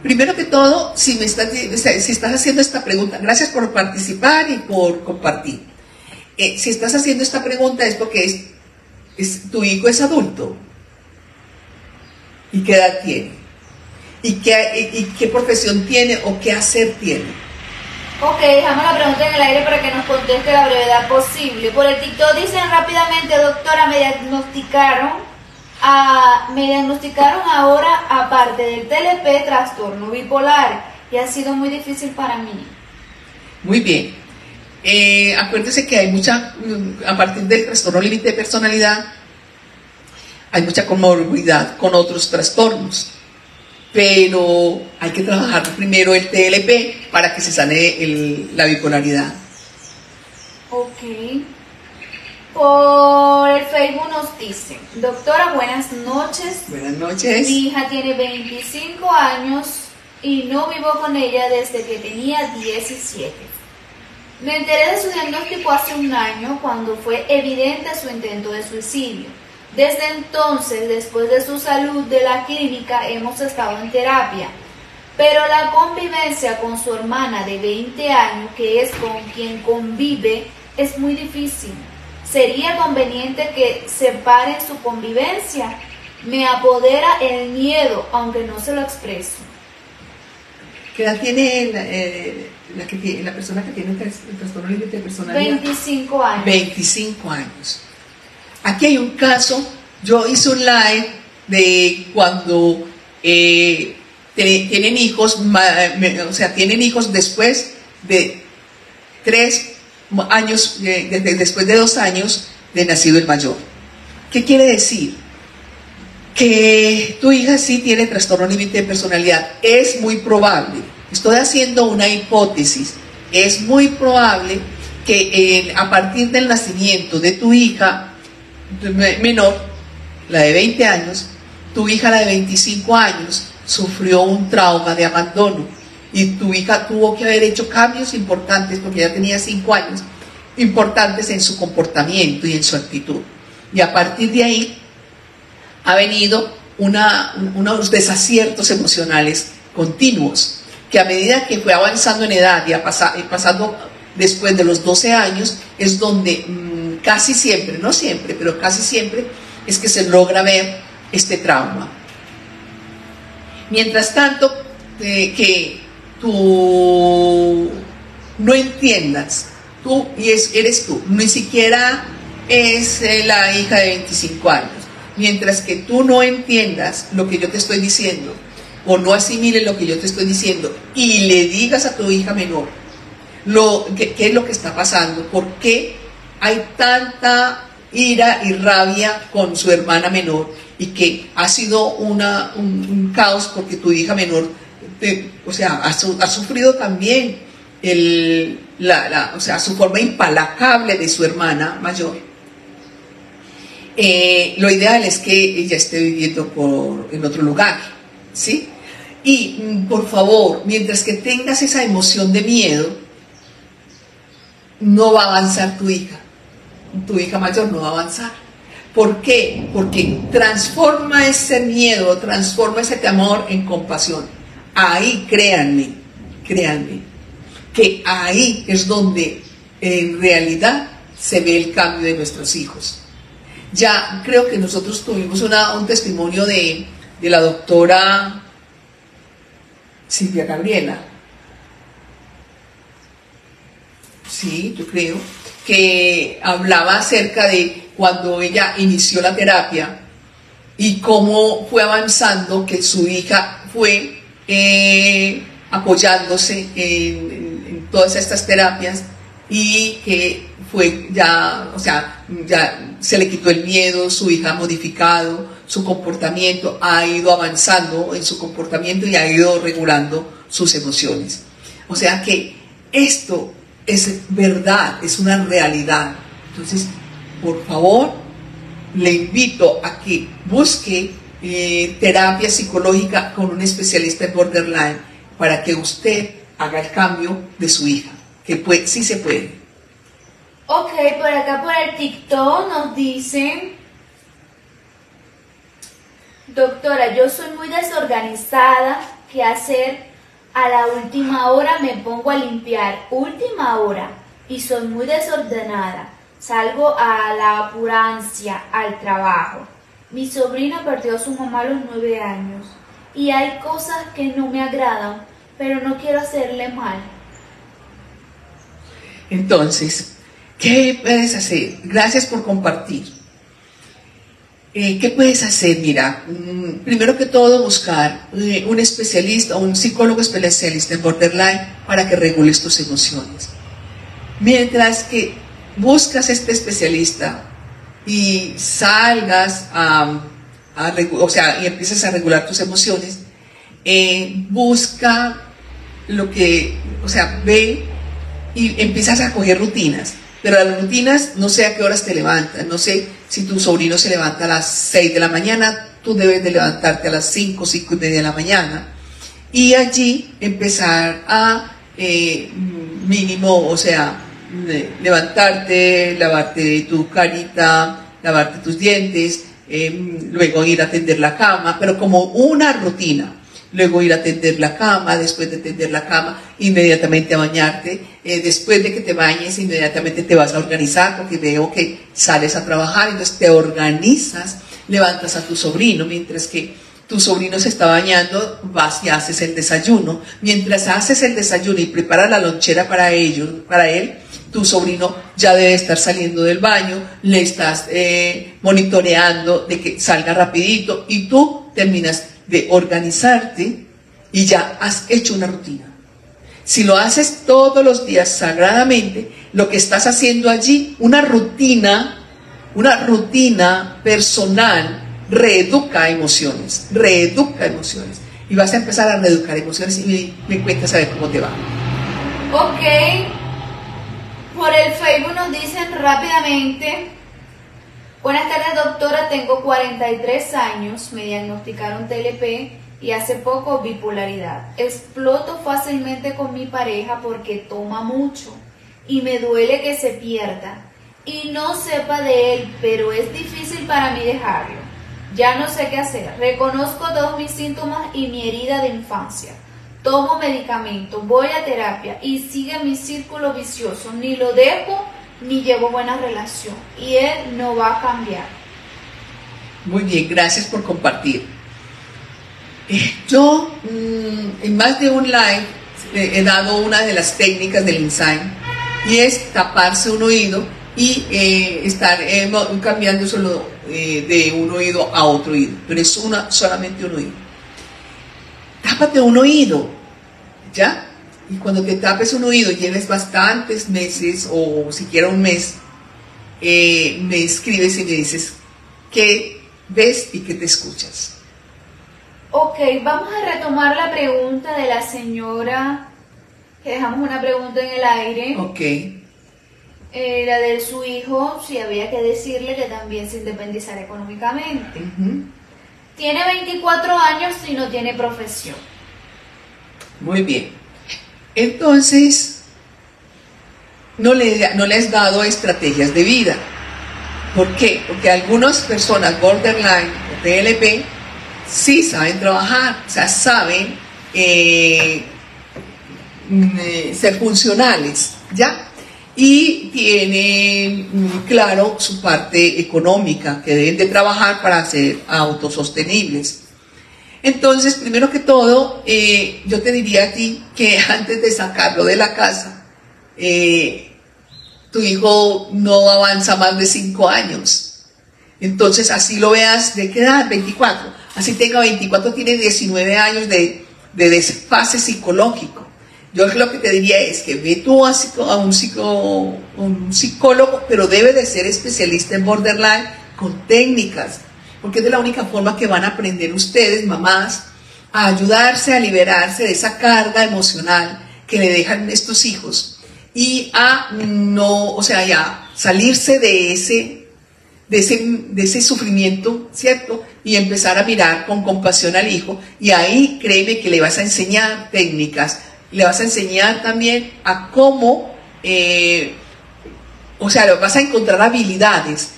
primero que todo, si estás haciendo esta pregunta, gracias por participar y por compartir. Si estás haciendo esta pregunta es porque tu hijo es adulto. ¿Y qué edad tiene? ¿Y qué profesión tiene o qué hacer tiene? Ok, dejamos la pregunta en el aire para que nos conteste la brevedad posible. Por el TikTok dicen rápidamente, doctora, me diagnosticaron ahora, aparte del TLP, trastorno bipolar, y ha sido muy difícil para mí. Muy bien. Acuérdese que hay a partir del trastorno límite de personalidad, hay mucha comorbilidad con otros trastornos. Pero hay que trabajar primero el TLP para que se sane la bipolaridad. Ok. Por el Facebook nos dicen, doctora, buenas noches. Buenas noches. Mi hija tiene 25 años y no vivo con ella desde que tenía 17. Me enteré de su diagnóstico hace un año cuando fue evidente su intento de suicidio. Desde entonces, después de su salud de la clínica, hemos estado en terapia. pero la convivencia con su hermana de 20 años, que es con quien convive, es muy difícil. ¿Sería conveniente que separen su convivencia? Me apodera el miedo, aunque no se lo expreso. ¿Qué edad tiene la persona que tiene el trastorno límite de personalidad? 25 años. 25 años. Aquí hay un caso, yo hice un live de cuando tienen hijos, o sea, tienen hijos después de 3 años, después de 2 años de nacido el mayor. ¿Qué quiere decir? Que tu hija sí tiene trastorno límite de personalidad. Es muy probable, estoy haciendo una hipótesis, es muy probable que a partir del nacimiento de tu hija menor, la de 20 años, tu hija, la de 25 años, sufrió un trauma de abandono y tu hija tuvo que haber hecho cambios importantes, porque ya tenía 5 años, importantes en su comportamiento y en su actitud. Y a partir de ahí ha venido unos desaciertos emocionales continuos, que a medida que fue avanzando en edad y pasando después de los 12 años, es donde casi siempre, no siempre, pero casi siempre, es que se logra ver este trauma. Mientras tanto, que tú no entiendas, tú y eres tú, ni siquiera es la hija de 25 años, mientras que tú no entiendas lo que yo te estoy diciendo, o no asimiles lo que yo te estoy diciendo, y le digas a tu hija menor qué es lo que está pasando, por qué hay tanta ira y rabia con su hermana menor, y que ha sido un caos porque tu hija menor ha sufrido también su forma implacable de su hermana mayor. Lo ideal es que ella esté viviendo en otro lugar, ¿sí? Y por favor, mientras que tengas esa emoción de miedo, no va a avanzar tu hija mayor no va a avanzar. ¿Por qué? Porque transforma ese miedo, transforma ese temor en compasión. Ahí, créanme, que ahí es donde en realidad se ve el cambio de nuestros hijos. Ya creo que nosotros tuvimos un testimonio de la doctora Silvia Gabriela. Sí, yo creo que hablaba acerca de cuando ella inició la terapia y cómo fue avanzando, que su hija fue apoyándose en todas estas terapias y que fue ya se le quitó el miedo, su hija ha modificado su comportamiento, ha ido avanzando en su comportamiento y ha ido regulando sus emociones. O sea que esto es verdad, es una realidad. Entonces, por favor, le invito a que busque terapia psicológica con un especialista en borderline para que usted haga el cambio de su hija, que sí se puede. Ok, por acá por el TikTok nos dicen: doctora, yo soy muy desorganizada, ¿qué hacer? A la última hora me pongo a limpiar, última hora, y soy muy desordenada. Salgo a la apurancia al trabajo. Mi sobrina perdió a su mamá a los 9 años y hay cosas que no me agradan, pero no quiero hacerle mal. Entonces, ¿qué puedes hacer? Gracias por compartir. ¿Qué puedes hacer? Mira, primero que todo buscar un especialista o un psicólogo especialista en borderline para que regules tus emociones. Mientras que buscas este especialista y salgas y empiezas a regular tus emociones, busca ve y empiezas a coger rutinas. Pero las rutinas, no sé a qué horas te levantas, no sé si tu sobrino se levanta a las 6 de la mañana, tú debes de levantarte a las 5, 5 y media de la mañana. Y allí empezar a levantarte, lavarte tu carita, lavarte tus dientes, luego ir a tender la cama, pero como una rutina. luego ir a tender la cama, después de tender la cama, inmediatamente a bañarte, después de que te bañes, inmediatamente te vas a organizar, porque veo que sales a trabajar, entonces te organizas, levantas a tu sobrino, mientras que tu sobrino se está bañando, vas y haces el desayuno. Mientras haces el desayuno y preparas la lonchera para él, tu sobrino ya debe estar saliendo del baño, le estás monitoreando de que salga rapidito y tú terminas de organizarte y ya has hecho una rutina. Si lo haces todos los días sagradamente, lo que estás haciendo allí, una rutina personal, reeduca emociones, y vas a empezar a reeducar emociones y me cuentas a ver cómo te va. Ok, por el Facebook nos dicen rápidamente: buenas tardes doctora, tengo 43 años, me diagnosticaron TLP y hace poco bipolaridad. Exploto fácilmente con mi pareja porque toma mucho y me duele que se pierda y no sepa de él, pero es difícil para mí dejarlo. Ya no sé qué hacer, reconozco todos mis síntomas y mi herida de infancia. Tomo medicamento, voy a terapia y sigue mi círculo vicioso. Ni lo dejo ni llevo buena relación y él no va a cambiar. Muy bien, gracias por compartir. Yo en más de un live he dado una de las técnicas del Insight y es taparse un oído y estar cambiando solo de un oído a otro oído, pero es solamente un oído. Tápate un oído, ¿ya? Y cuando te tapes un oído, lleves bastantes meses o siquiera un mes, me escribes y me dices qué ves y qué te escuchas. Ok, vamos a retomar la pregunta de la señora, que dejamos una pregunta en el aire. Ok. La de su hijo, si había que decirle que también se independizara económicamente. Tiene 24 años y no tiene profesión. Muy bien. Entonces, no le has dado estrategias de vida. ¿Por qué? Porque algunas personas borderline o TLP sí saben trabajar, o sea, saben ser funcionales, ¿ya? Y tienen claro su parte económica, que deben de trabajar para ser autosostenibles. Entonces, primero que todo, yo te diría a ti que antes de sacarlo de la casa, tu hijo no avanza más de 5 años. Entonces, así lo veas, ¿de qué edad? 24. Así tenga 24, tiene 19 años de desfase psicológico. Yo lo que te diría es que ve tú a un psicólogo, pero debe de ser especialista en borderline con técnicas, porque es de la única forma que van a aprender ustedes, mamás, a ayudarse a liberarse de esa carga emocional que le dejan estos hijos y a ya salirse de ese sufrimiento, ¿cierto? Y empezar a mirar con compasión al hijo, y ahí créeme que le vas a enseñar técnicas. Le vas a enseñar también a cómo, le vas a encontrar habilidades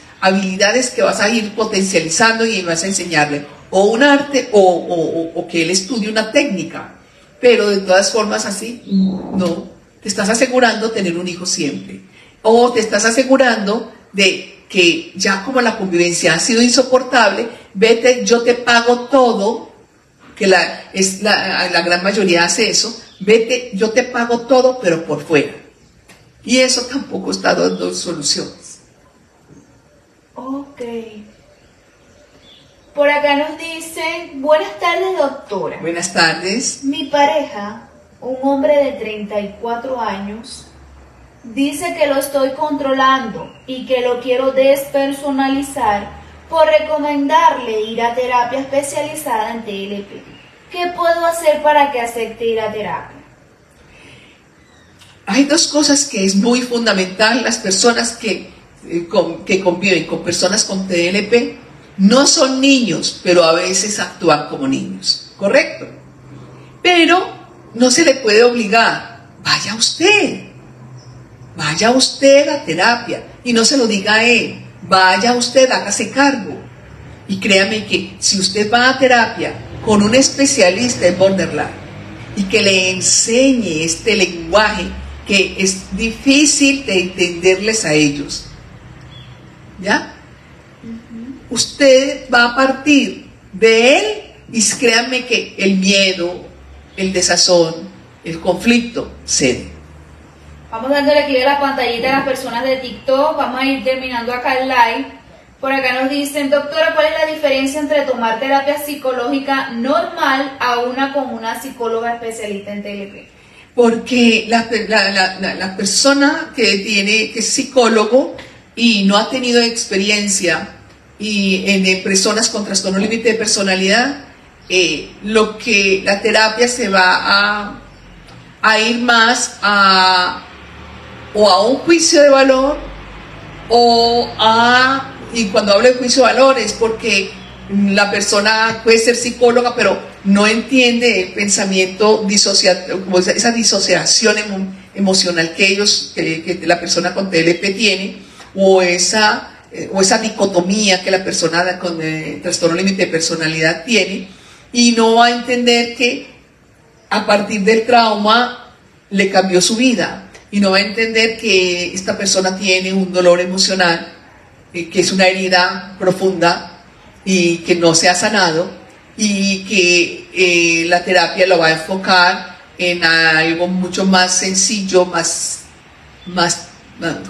que vas a ir potencializando y vas a enseñarle o un arte o que él estudie una técnica, pero de todas formas así, no, te estás asegurando tener un hijo siempre, o te estás asegurando de que ya como la convivencia ha sido insoportable, vete, yo te pago todo, que la gran mayoría hace eso. Vete, yo te pago todo, pero por fuera. Y eso tampoco está dando soluciones. Ok. Por acá nos dicen: buenas tardes doctora. Buenas tardes. Mi pareja, un hombre de 34 años, dice que lo estoy controlando y que lo quiero despersonalizar por recomendarle ir a terapia especializada en TLP. ¿Qué puedo hacer para que acepte ir a terapia? Hay dos cosas que es muy fundamental. Las personas que conviven con personas con TLP no son niños, pero a veces actúan como niños, ¿correcto? Pero no se le puede obligar. Vaya usted a terapia, y no se lo diga a él. Vaya usted, hágase cargo. Y créame que si usted va a terapia con un especialista en borderline y que le enseñe este lenguaje que es difícil de entenderles a ellos. ¿Ya? Usted va a partir de él y créanme que el miedo, el desazón, el conflicto cede. Vamos dándole clic a la pantallita a las personas de TikTok. Vamos a ir terminando acá el live. Por acá nos dicen, doctora, ¿cuál es la diferencia entre tomar terapia psicológica normal a una con una psicóloga especialista en TLP? Porque la persona que es psicólogo y no ha tenido experiencia y en personas con trastorno límite de personalidad, lo que la terapia se va a ir más a un juicio de valor y cuando hablo de juicio de valor es porque la persona puede ser psicóloga pero no entiende el pensamiento disociativo, como esa disociación emocional que la persona con TLP tiene, o esa dicotomía que la persona con trastorno límite de personalidad tiene, y no va a entender que a partir del trauma le cambió su vida, y no va a entender que esta persona tiene un dolor emocional, que es una herida profunda y que no se ha sanado, y que la terapia lo va a enfocar en algo mucho más sencillo, o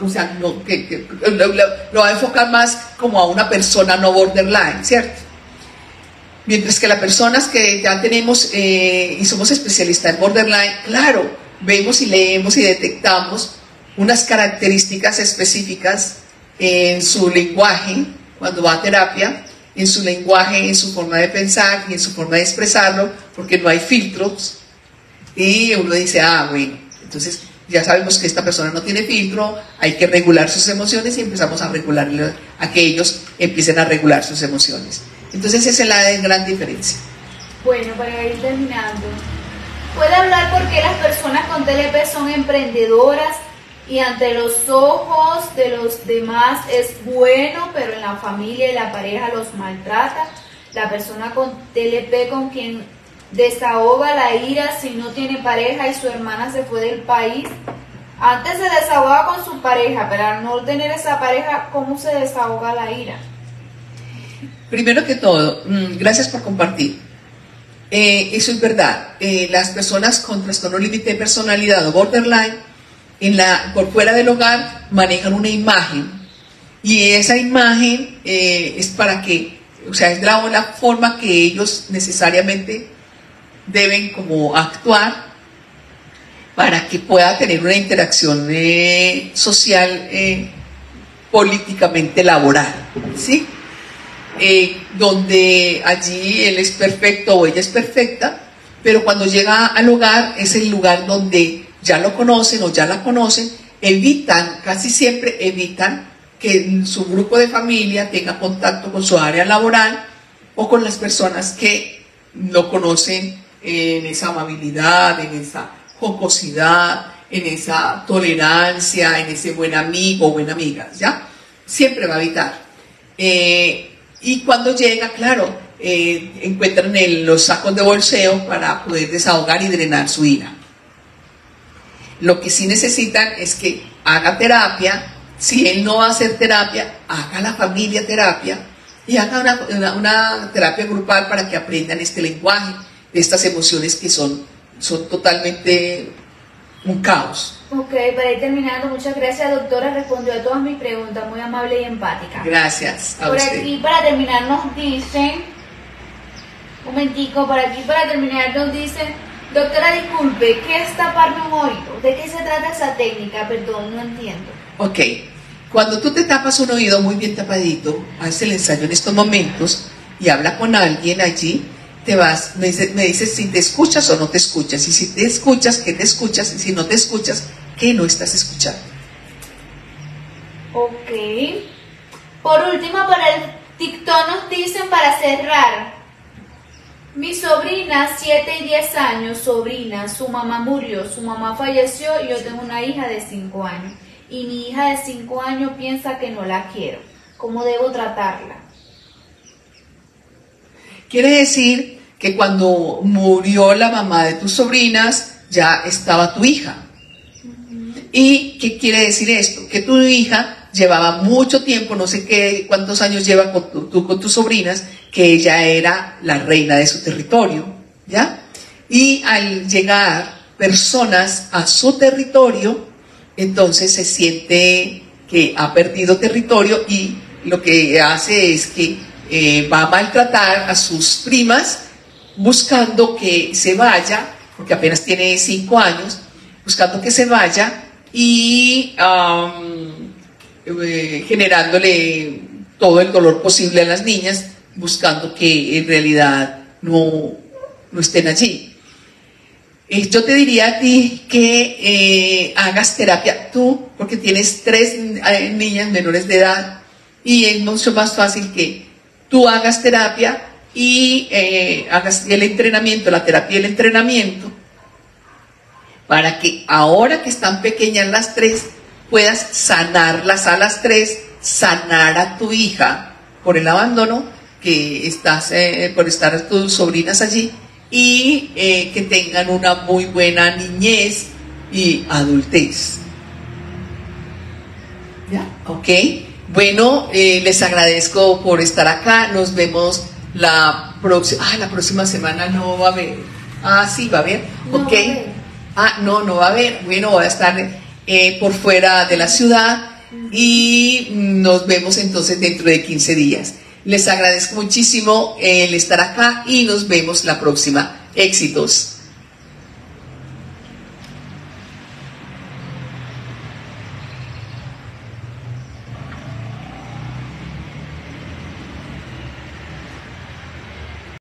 sea, lo va a enfocar más como a una persona no borderline, ¿cierto? Mientras que las personas que ya tenemos y somos especialistas en borderline, claro, vemos y leemos y detectamos unas características específicas en su lenguaje cuando va a terapia, en su lenguaje, en su forma de pensar y en su forma de expresarlo, porque no hay filtros, y uno dice, bueno, entonces ya sabemos que esta persona no tiene filtro, hay que regular sus emociones y empezamos a regularle a que ellos empiecen a regular sus emociones. Entonces esa es la gran diferencia. Bueno, para ir terminando, ¿puede hablar por qué las personas con TLP son emprendedoras y ante los ojos de los demás es bueno, pero en la familia y la pareja los maltrata? La persona con TLP con quien desahoga la ira si no tiene pareja y su hermana se fue del país. Antes se desahogaba con su pareja, pero al no tener esa pareja, ¿cómo se desahoga la ira? Primero que todo, gracias por compartir. Eso es verdad. Las personas con trastorno límite de personalidad o borderline, por fuera del hogar, manejan una imagen. Y esa imagen es para que, o sea, es la forma que ellos necesariamente deben como actuar para que pueda tener una interacción social, políticamente laboral, ¿sí? Donde allí él es perfecto o ella es perfecta, pero cuando llega al hogar es el lugar donde ya lo conocen o ya la conocen, casi siempre evitan que su grupo de familia tenga contacto con su área laboral o con las personas que lo conocen en esa amabilidad, en esa jocosidad, en esa tolerancia, en ese buen amigo o buena amiga, ¿ya? Siempre va a evitar. Y cuando llega, claro, encuentran los sacos de bolseo para poder desahogar y drenar su ira. Lo que sí necesitan es que haga terapia. Si él no va a hacer terapia, haga la familia terapia y haga una terapia grupal para que aprendan este lenguaje de estas emociones que son totalmente un caos. Ok, para ir terminando, muchas gracias, doctora, respondió a todas mis preguntas, muy amable y empática. Gracias a por usted. Aquí para terminar nos dicen, un momentico, por aquí para terminar nos dicen, doctora, disculpe, ¿qué es taparme un oído? ¿De qué se trata esa técnica? Perdón, no entiendo. Ok, cuando tú te tapas un oído muy bien tapadito, haces el ensayo en estos momentos y habla con alguien allí, me dices si te escuchas o no te escuchas, y si te escuchas, ¿qué te escuchas? Y si no te escuchas, ¿qué no estás escuchando? Ok. Por último, para el TikTok nos dicen, para cerrar, mi sobrina, 7 y 10 años, su mamá murió, su mamá falleció y yo tengo una hija de 5 años. Y mi hija de 5 años piensa que no la quiero. ¿Cómo debo tratarla? Quiere decir que cuando murió la mamá de tus sobrinas, ya estaba tu hija. ¿Y qué quiere decir esto? Que tu hija llevaba mucho tiempo, no sé cuántos años lleva con tus sobrinas, que ella era la reina de su territorio, ¿ya? Y al llegar personas a su territorio, entonces se siente que ha perdido territorio y lo que hace es que va a maltratar a sus primas buscando que se vaya, porque apenas tiene 5 años, buscando que se vaya y generándole todo el dolor posible a las niñas, buscando que en realidad no estén allí. Yo te diría a ti que hagas terapia tú, porque tienes 3 niñas menores de edad y es mucho más fácil que tú hagas terapia y hagas el entrenamiento, la terapia y el entrenamiento, para que ahora que están pequeñas las 3, puedas sanarlas a las 3, sanar a tu hija por el abandono que estás, por estar tus sobrinas allí, y que tengan una muy buena niñez y adultez. ¿Ya? ¿Ok? Bueno, les agradezco por estar acá. Nos vemos la próxima. La próxima semana no va a haber. Sí, va a haber. No ¿Ok? va a haber. No va a haber. Bueno, voy a estar por fuera de la ciudad y nos vemos entonces dentro de 15 días. Les agradezco muchísimo el estar acá y nos vemos la próxima. Éxitos.